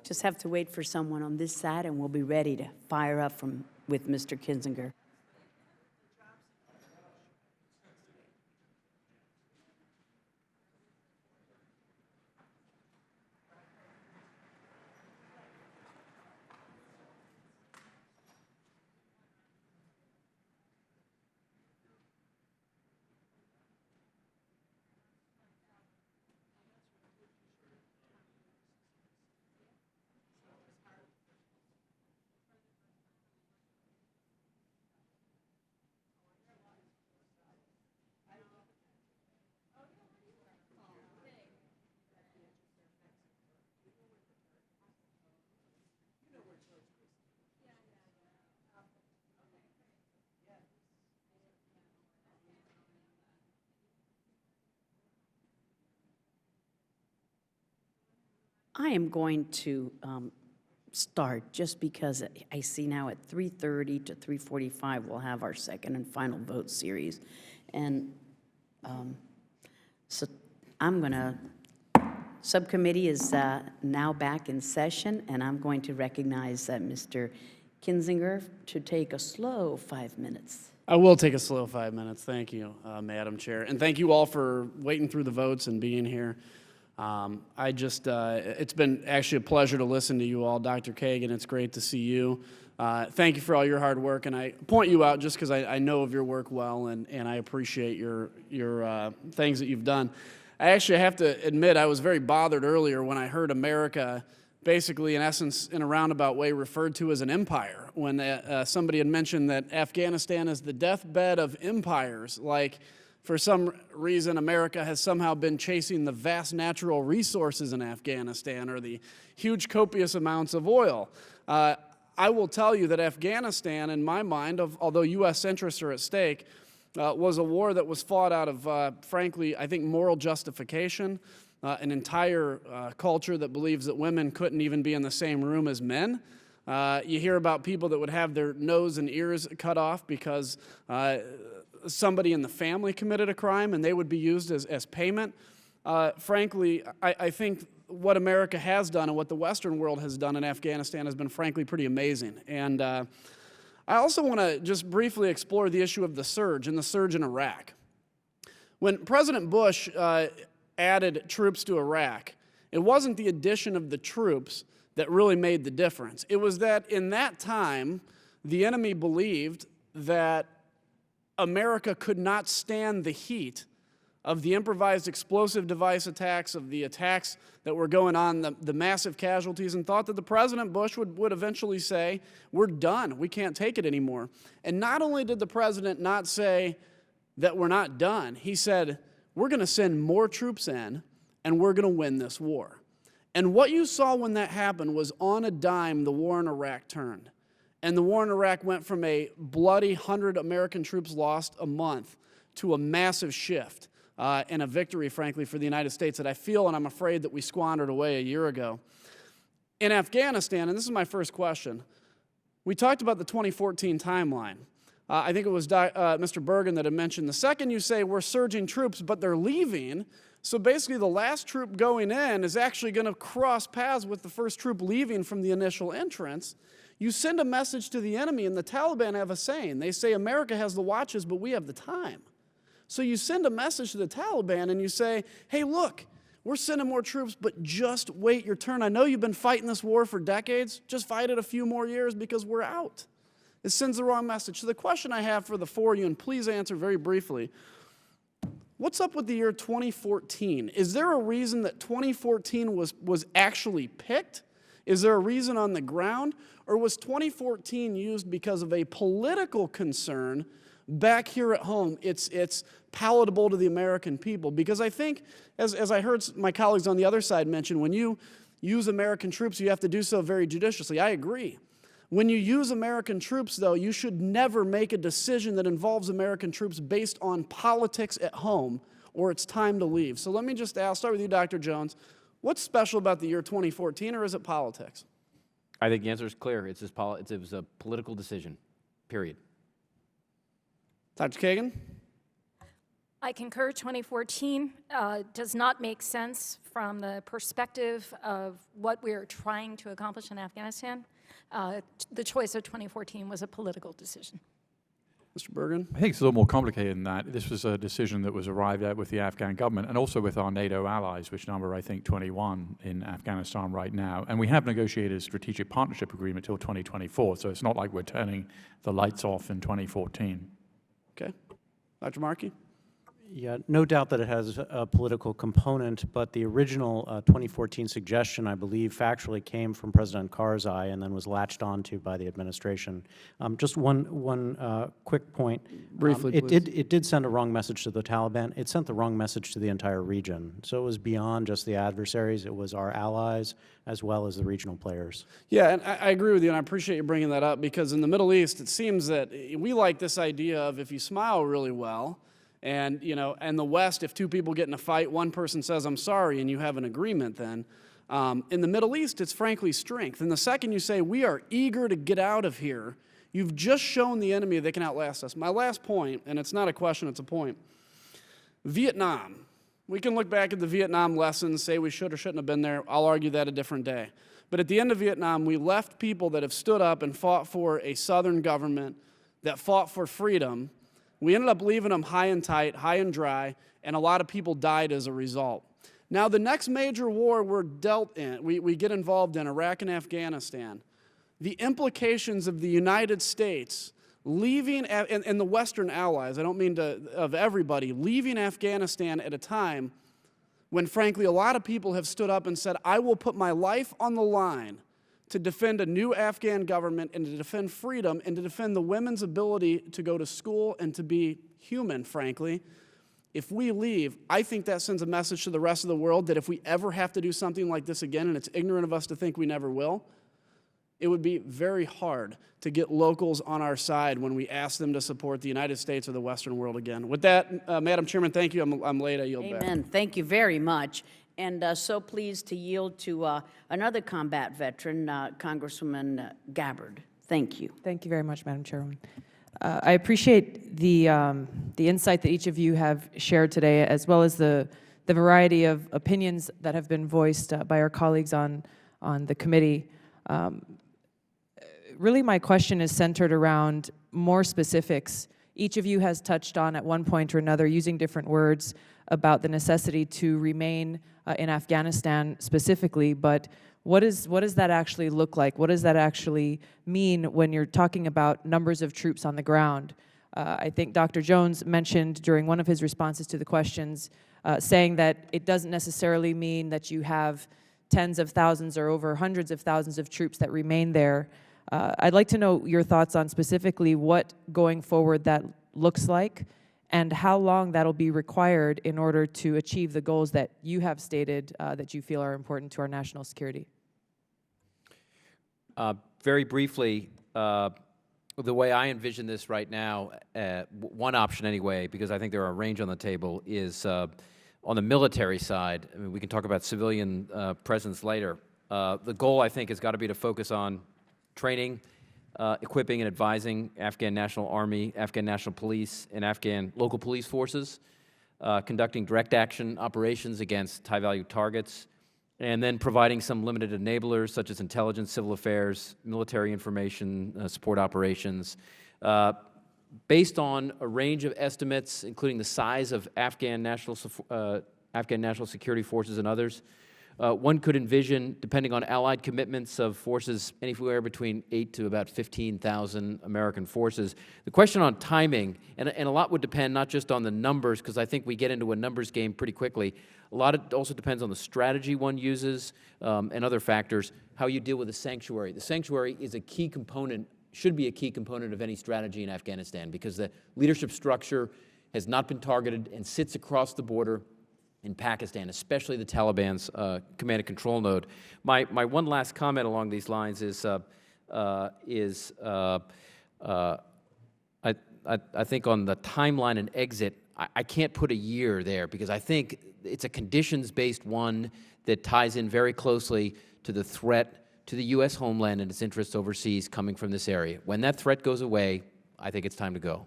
Just have to wait for someone on this side, and we'll be ready to fire up with Mr. Kinzinger. I am going to start just because I see now at 3:30 to 3:45 we'll have our second and final vote series. And so I'm going to, subcommittee is now back in session, and I'm going to recognize Mr. Kinzinger to take a slow 5 minutes. I will take a slow 5 minutes. Thank you, Madam Chair. And thank you all for waiting through the votes and being here. It's been actually a pleasure to listen to you all. Dr. Kagan, it's great to see you. Thank you for all your hard work, and I point you out just because I know of your work well, and I appreciate your things that you've done. I actually have to admit I was very bothered earlier when I heard America basically, in essence, in a roundabout way, referred to as an empire, when somebody had mentioned that Afghanistan is the deathbed of empires, like for some reason America has somehow been chasing the vast natural resources in Afghanistan or the huge copious amounts of oil. I will tell you that Afghanistan, in my mind, although U.S. interests are at stake, was a war that was fought out of, frankly, I think moral justification, an entire culture that believes that women couldn't even be in the same room as men. You hear about people that would have their nose and ears cut off because somebody in the family committed a crime and they would be used as payment. Frankly, I think what America has done and what the Western world has done in Afghanistan has been frankly pretty amazing. And I also want to just briefly explore the issue of the surge and the surge in Iraq. When President Bush added troops to Iraq, it wasn't the addition of the troops that really made the difference. It was that in that time, the enemy believed that America could not stand the heat of the improvised explosive device attacks, of the attacks that were going on, the massive casualties, and thought that the President Bush would eventually say, we're done, we can't take it anymore. And not only did the President not say that we're not done, he said, we're going to send more troops in, and we're going to win this war. And what you saw when that happened was on a dime, the war in Iraq turned. And the war in Iraq went from a bloody 100 American troops lost a month to a massive shift and a victory, frankly, for the United States that I feel and I'm afraid that we squandered away a year ago. In Afghanistan, and this is my first question, we talked about the 2014 timeline. I think it was Mr. Bergen that had mentioned the second you say we're surging troops, but they're leaving, so basically the last troop going in is actually going to cross paths with the first troop leaving from the initial entrance. You send a message to the enemy, and the Taliban have a saying. They say, America has the watches, but we have the time. So you send a message to the Taliban, and you say, hey, look, we're sending more troops, but just wait your turn. I know you've been fighting this war for decades. Just fight it a few more years because we're out. It sends the wrong message. So the question I have for the four of you, and please answer very briefly, what's up with the year 2014? Is there a reason that 2014 was actually picked? Is there a reason on the ground? Or was 2014 used because of a political concern back here at home? It's palatable to the American people. Because I think, as I heard my colleagues on the other side mention, when you use American troops, you have to do so very judiciously. I agree. When you use American troops, though, you should never make a decision that involves American troops based on politics at home or it's time to leave. So let me just I'll start with you, Dr. Jones. What's special about the year 2014, or is it politics? I think the answer is clear. It was a political decision, period. Dr. Kagan? I concur. 2014 does not make sense from the perspective of what we're trying to accomplish in Afghanistan. The choice of 2014 was a political decision. Mr. Bergen? I think it's a little more complicated than that. This was a decision that was arrived at with the Afghan government and also with our NATO allies, which number, I think, 21 in Afghanistan right now. And we have negotiated a strategic partnership agreement till 2024, so it's not like we're turning the lights off in 2014. Okay. Dr. Markey? Yeah, no doubt that it has a political component, but the original 2014 suggestion, I believe, factually came from President Karzai and then was latched onto by the administration. Just one quick point. Briefly, it did send a wrong message to the Taliban. It sent the wrong message to the entire region. So it was beyond just the adversaries. It was our allies as well as the regional players. Yeah, and I agree with you, and I appreciate you bringing that up, because in the Middle East, it seems that we like this idea of if you smile really well, and, you know, in the West, if two people get in a fight, one person says, I'm sorry, and you have an agreement then. In the Middle East, it's frankly strength. And the second you say, we are eager to get out of here, you've just shown the enemy they can outlast us. My last point, and it's not a question, it's a point. Vietnam. We can look back at the Vietnam lessons, say we should or shouldn't have been there. I'll argue that a different day. But at the end of Vietnam, we left people that have stood up and fought for a Southern government, that fought for freedom. We ended up leaving them high and tight, high and dry, and a lot of people died as a result. Now, the next major war we're dealt in, we get involved in, Iraq and Afghanistan, the implications of the United States leaving, and the Western allies, I don't mean of everybody, leaving Afghanistan at a time when, frankly, a lot of people have stood up and said, I will put my life on the line to defend a new Afghan government and to defend freedom and to defend the women's ability to go to school and to be human, frankly. If we leave, I think that sends a message to the rest of the world that if we ever have to do something like this again, and it's ignorant of us to think we never will, it would be very hard to get locals on our side when we ask them to support the United States or the Western world again. With that, Madam Chairman, thank you. I'm late. I yield back. Amen. Thank you very much. And so pleased to yield to another combat veteran, Congresswoman Gabbard. Thank you. Thank you very much, Madam Chairwoman. I appreciate the insight that each of you have shared today, as well as the variety of opinions that have been voiced by our colleagues on the committee. Really, my question is centered around more specifics. Each of you has touched on, at one point or another, using different words, about the necessity to remain in Afghanistan specifically, but what does that actually look like? What does that actually mean when you're talking about numbers of troops on the ground? I think Dr. Jones mentioned during one of his responses to the questions, saying that it doesn't necessarily mean that you have tens of thousands or over hundreds of thousands of troops that remain there. I'd like to know your thoughts on specifically what going forward that looks like, and how long that'll be required in order to achieve the goals that you have stated that you feel are important to our national security. Very briefly, the way I envision this right now, one option anyway, because I think there are a range on the table, is on the military side. I mean, we can talk about civilian presence later. The goal, I think, has got to be to focus on training, equipping and advising Afghan National Army, Afghan National Police, and Afghan local police forces, conducting direct action operations against high-value targets, and then providing some limited enablers such as intelligence, civil affairs, military information, support operations. Based on a range of estimates, including the size of Afghan national security forces and others, one could envision, depending on allied commitments of forces, anywhere between 8 to about 15,000 American forces. The question on timing, and a lot would depend not just on the numbers, because I think we get into a numbers game pretty quickly. A lot of it also depends on the strategy one uses and other factors, how you deal with the sanctuary. The sanctuary is a key component, should be a key component of any strategy in Afghanistan, because the leadership structure has not been targeted and sits across the border in Pakistan, especially the Taliban's command and control node. My one last comment along these lines is I think on the timeline and exit, I can't put a year there, because I think it's a conditions-based one that ties in very closely to the threat to the U.S. homeland and its interests overseas coming from this area. When that threat goes away, I think it's time to go.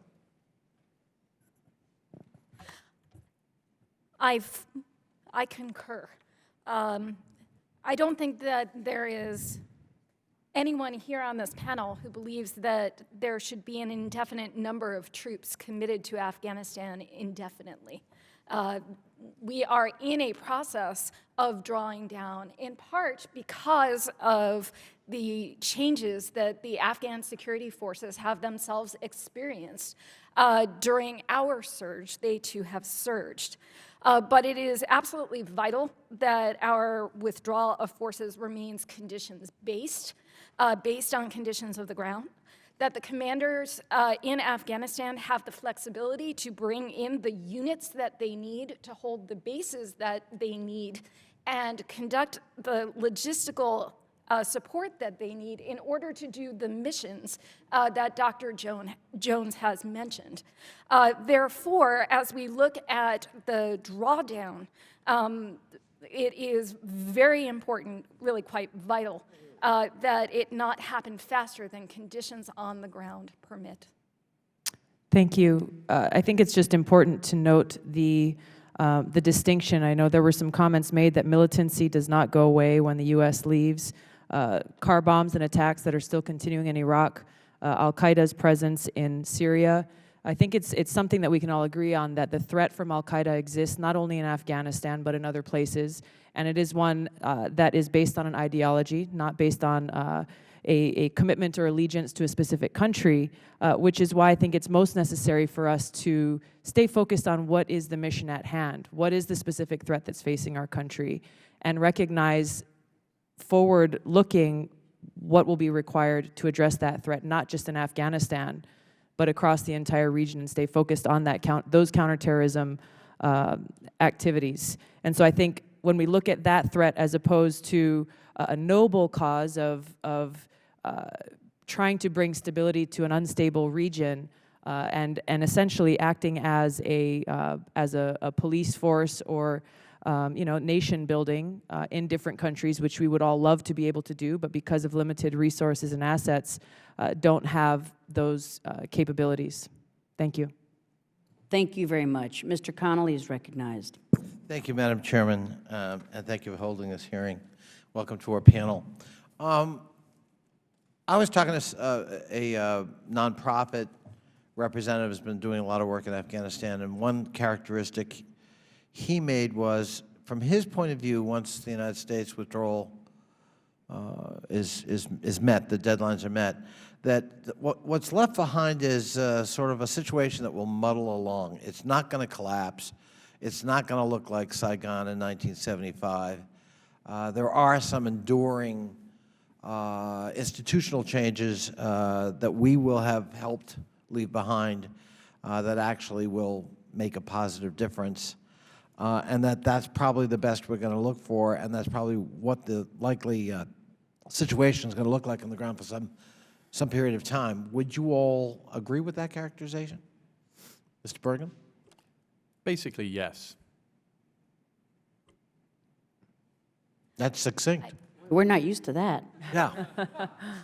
I concur. I don't think that there is anyone here on this panel who believes that there should be an indefinite number of troops committed to Afghanistan indefinitely. We are in a process of drawing down, in part because of the changes that the Afghan security forces have themselves experienced. During our surge, they too have surged. But it is absolutely vital that our withdrawal of forces remains conditions-based, based on conditions of the ground, that the commanders in Afghanistan have the flexibility to bring in the units that they need to hold the bases that they need and conduct the logistical support that they need in order to do the missions that Dr. Jones has mentioned. Therefore, as we look at the drawdown, it is very important, really quite vital, that it not happen faster than conditions on the ground permit. Thank you. I think it's just important to note the distinction. I know there were some comments made that militancy does not go away when the U.S. leaves. Car bombs and attacks that are still continuing in Iraq, Al-Qaeda's presence in Syria. I think it's something that we can all agree on, that the threat from Al-Qaeda exists not only in Afghanistan but in other places, and it is one that is based on an ideology, not based on a commitment or allegiance to a specific country, which is why I think it's most necessary for us to stay focused on what is the mission at hand, what is the specific threat that's facing our country, and recognize forward-looking what will be required to address that threat, not just in Afghanistan, but across the entire region, and stay focused on that those counterterrorism activities. And so I think when we look at that threat as opposed to a noble cause of trying to bring stability to an unstable region, and essentially acting as a police force or nation building in different countries, which we would all love to be able to do, but because of limited resources and assets, don't have those capabilities. Thank you. Thank you very much. Mr. Connolly is recognized. Thank you, Madam Chairman, and thank you for holding this hearing. Welcome to our panel. I was talking to a nonprofit representative who's been doing a lot of work in Afghanistan, and one characteristic he made was, from his point of view, once the United States withdrawal is met, the deadlines are met, that what's left behind is sort of a situation that will muddle along. It's not going to collapse. It's not going to look like Saigon in 1975. There are some enduring institutional changes that we will have helped leave behind that actually will make a positive difference. And that's probably the best we're going to look for, and that's probably what the likely situation is going to look like on the ground for some period of time. Would you all agree with that characterization? Mr. Bergen? Basically, yes. That's succinct. We're not used to that. Yeah.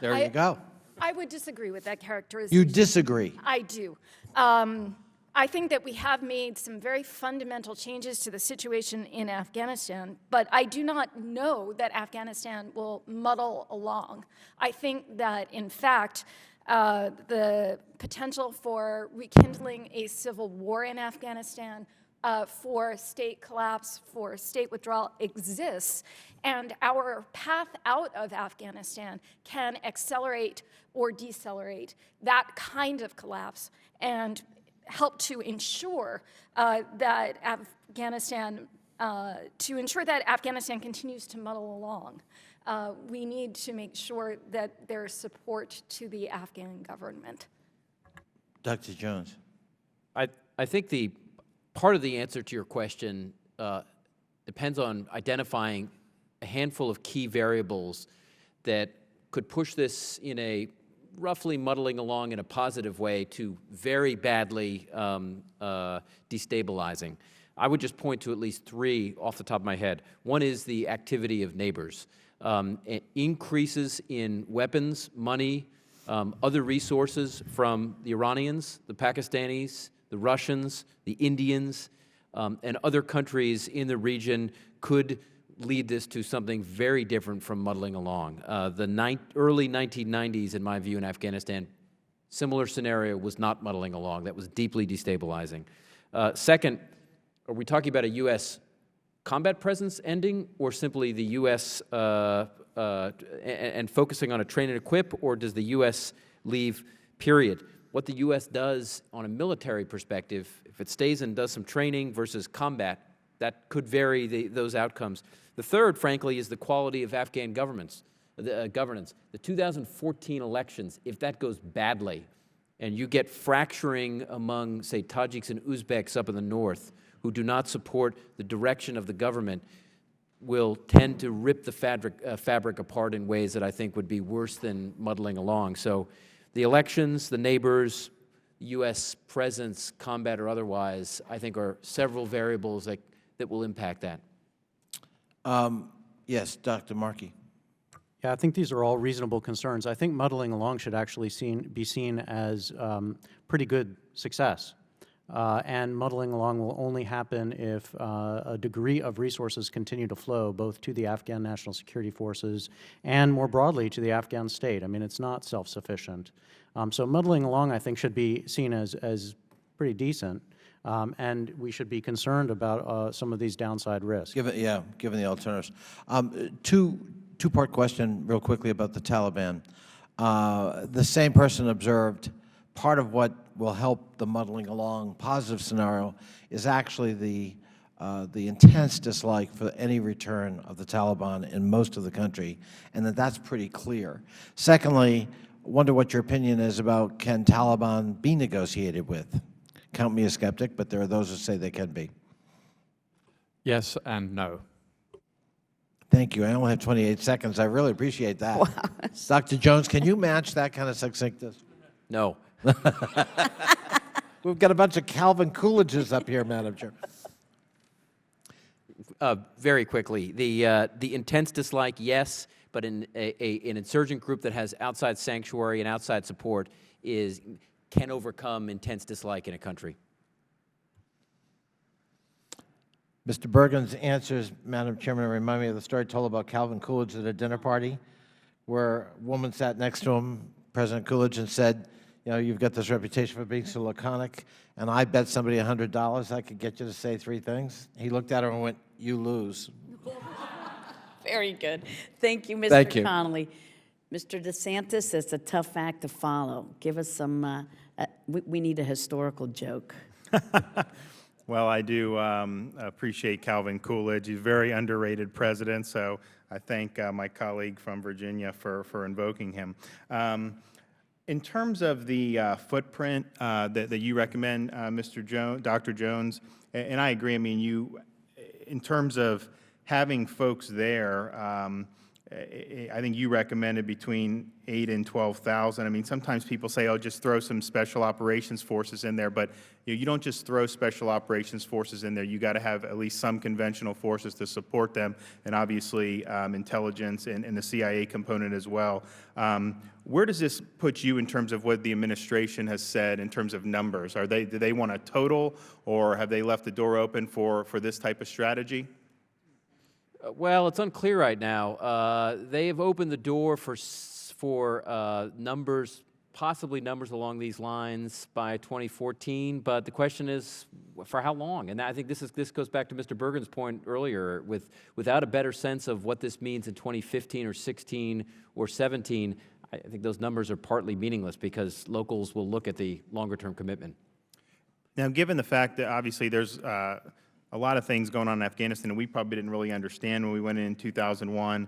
There you go. I would disagree with that characterization. You disagree? I do. I think that we have made some very fundamental changes to the situation in Afghanistan, but I do not know that Afghanistan will muddle along. I think that, in fact, the potential for rekindling a civil war in Afghanistan, for state collapse, for state withdrawal exists, and our path out of Afghanistan can accelerate or decelerate that kind of collapse and help to ensure that Afghanistan continues to muddle along. We need to make sure that there's support to the Afghan government. Dr. Jones. I think the part of the answer to your question depends on identifying a handful of key variables that could push this in a roughly muddling along in a positive way to very badly destabilizing. I would just point to at least three off the top of my head. One is the activity of neighbors. Increases in weapons, money, other resources from the Iranians, the Pakistanis, the Russians, the Indians, And other countries in the region could lead this to something very different from muddling along. The early 1990s, in my view, in Afghanistan, similar scenario was not muddling along. That was deeply destabilizing. Second, are we talking about a U.S. combat presence ending, or simply the U.S. And focusing on a train and equip, or does the U.S. leave, period? What the U.S. does on a military perspective, if it stays and does some training versus combat, that could vary those outcomes. The third, frankly, is the quality of Afghan governance. The 2014 elections, if that goes badly, and you get fracturing among, say, Tajiks and Uzbeks up in the north, who do not support the direction of the government, will tend to rip the fabric apart in ways that I think would be worse than muddling along. So the elections, the neighbors, U.S. presence, combat or otherwise, I think are several variables that will impact that. Yes, Dr. Markey. Yeah, I think these are all reasonable concerns. I think muddling along should actually be seen as pretty good success. And muddling along will only happen if a degree of resources continue to flow both to the Afghan National Security Forces and more broadly to the Afghan state. I mean, it's not self-sufficient. So muddling along, I think, should be seen as pretty decent. And we should be concerned about some of these downside risks. Given the alternatives. Two-part question real quickly about the Taliban. The same person observed part of what will help the muddling along positive scenario is actually the intense dislike for any return of the Taliban in most of the country, and that's pretty clear. Secondly, wonder what your opinion is about, can Taliban be negotiated with? Count me a skeptic, but there are those who say they can be. Yes and no. Thank you. I only have 28 seconds. I really appreciate that. Wow. Dr. Jones, can you match that kind of succinctness? No. We've got a bunch of Calvin Coolidges up here, Madam Chair. Very quickly, the intense dislike, yes, but in an insurgent group that has outside sanctuary and outside support can overcome intense dislike in a country. Mr. Bergen's answers, Madam Chairman, remind me of the story told about Calvin Coolidge at a dinner party where a woman sat next to him, President Coolidge, and said, you know, you've got this reputation for being so laconic, and I bet somebody $100 I could get you to say 3 things. He looked at her and went, you lose. Very good. Thank you, Mr. Thank you. Connolly. Mr. DeSantis, it's a tough act to follow. Give us some, we need a historical joke. Well, I do appreciate Calvin Coolidge. He's a very underrated president, so I thank my colleague from Virginia for invoking him. In terms of the footprint that you recommend, Mr. Jones, Dr. Jones, and I agree, I mean, in terms of having folks there, I think you recommended between 8,000 and 12,000. I mean, sometimes people say, oh, just throw some special operations forces in there, but you don't just throw special operations forces in there. You got to have at least some conventional forces to support them, and obviously intelligence and the CIA component as well. Where does this put you in terms of what the administration has said in terms of numbers? Do they want a total, or have they left the door open for this type of strategy? Well, it's unclear right now. They have opened the door for numbers, possibly numbers along these lines by 2014, but the question is, for how long? And I think this goes back to Mr. Bergen's point earlier. Without a better sense of what this means in 2015 or 16 or 17, I think those numbers are partly meaningless because locals will look at the longer-term commitment. Now, given the fact that obviously there's a lot of things going on in Afghanistan, and we probably didn't really understand when we went in 2001.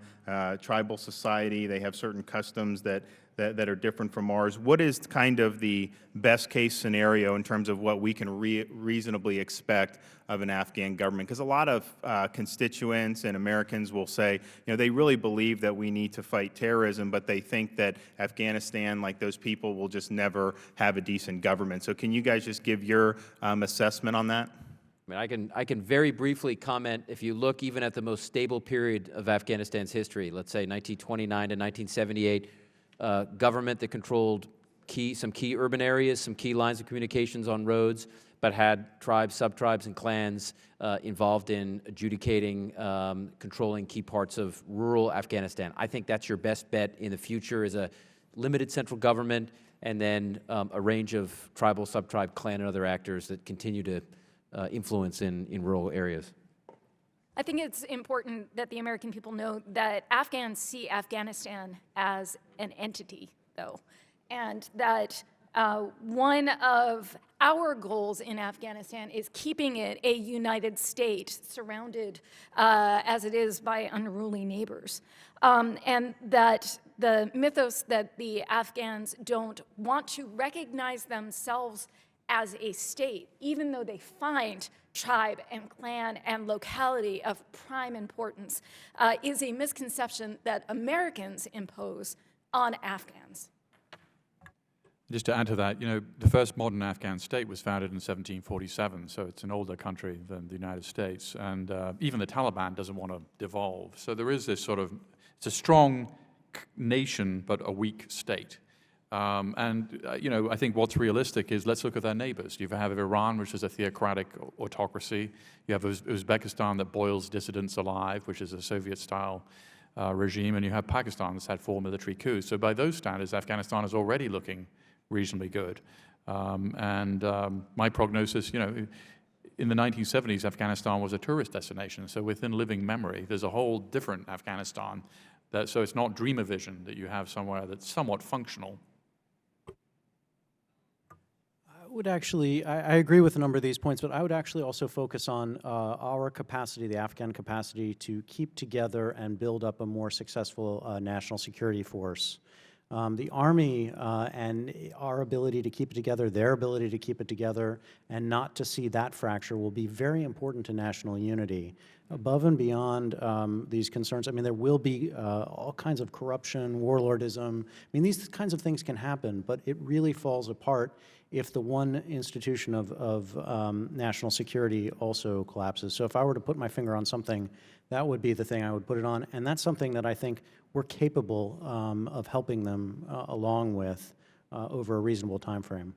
Tribal society, they have certain customs that are different from ours. What is kind of the best case scenario in terms of what we can reasonably expect of an Afghan government? Because a lot of constituents and Americans will say, you know, they really believe that we need to fight terrorism, but they think that Afghanistan, like those people, will just never have a decent government. So can you guys just give your assessment on that? I mean, I can very briefly comment. If you look even at the most stable period of Afghanistan's history, let's say 1929 to 1978, government that controlled some key urban areas, some key lines of communications on roads, but had tribes, sub-tribes, and clans involved in adjudicating, controlling key parts of rural Afghanistan. I think that's your best bet in the future, is a limited central government and then a range of tribal, sub-tribe, clan, and other actors that continue to influence in rural areas. I think it's important that the American people know that Afghans see Afghanistan as an entity, though, and that one of our goals in Afghanistan is keeping it a united state surrounded as it is by unruly neighbors. And that the mythos that the Afghans don't want to recognize themselves as a state, even though they find tribe and clan and locality of prime importance, is a misconception that Americans impose on Afghans. Just to add to that, you know, the first modern Afghan state was founded in 1747, so it's an older country than the United States, and even the Taliban doesn't want to devolve. So there is this sort of, it's a strong nation, but a weak state. You know, I think what's realistic is let's look at their neighbors. You have Iran, which is a theocratic autocracy. You have Uzbekistan that boils dissidents alive, which is a Soviet-style regime, and you have Pakistan that's had 4 military coups. So by those standards, Afghanistan is already looking reasonably good. My prognosis, you know, in the 1970s, Afghanistan was a tourist destination. So within living memory, there's a whole different Afghanistan. So it's not dreamer vision that you have somewhere that's somewhat functional. I agree with a number of these points, but I would actually also focus on our capacity, the Afghan capacity, to keep together and build up a more successful national security force. The Army and our ability to keep it together, their ability to keep it together, and not to see that fracture will be very important to national unity. Above and beyond these concerns, I mean, there will be all kinds of corruption, warlordism. I mean, these kinds of things can happen, but it really falls apart if the one institution of national security also collapses. So if I were to put my finger on something, that would be the thing I would put it on. And that's something that I think we're capable of helping them along with over a reasonable time frame.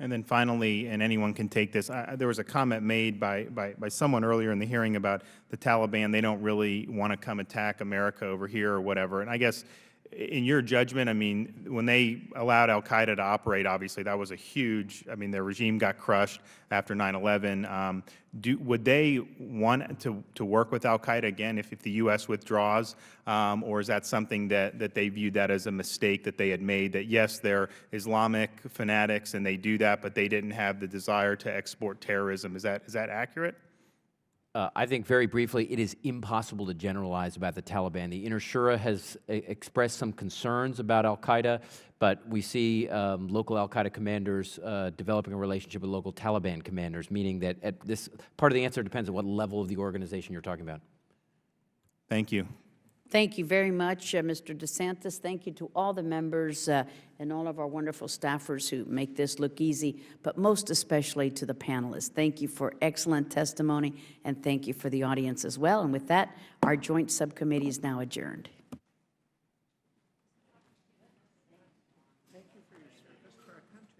And then finally, and anyone can take this, there was a comment made by someone earlier in the hearing about the Taliban. They don't really want to come attack America over here or whatever. And I guess in your judgment, I mean, when they allowed al-Qaeda to operate, obviously that was a huge, I mean, their regime got crushed after 9/11. Would they want to work with al-Qaeda again if the U.S. withdraws? Or is that something that they viewed that as a mistake that they had made, that yes, they're Islamic fanatics and they do that, but they didn't have the desire to export terrorism? Is that accurate? I think very briefly, it is impossible to generalize about the Taliban. The Inner Shura has expressed some concerns about al-Qaeda, but we see local al-Qaeda commanders developing a relationship with local Taliban commanders, meaning that part of the answer depends on what level of the organization you're talking about. Thank you. Thank you very much, Mr. DeSantis. Thank you to all the members and all of our wonderful staffers who make this look easy, but most especially to the panelists. Thank you for excellent testimony, and thank you for the audience as well. And with that, our joint subcommittee is now adjourned. Thank you for your service to our country.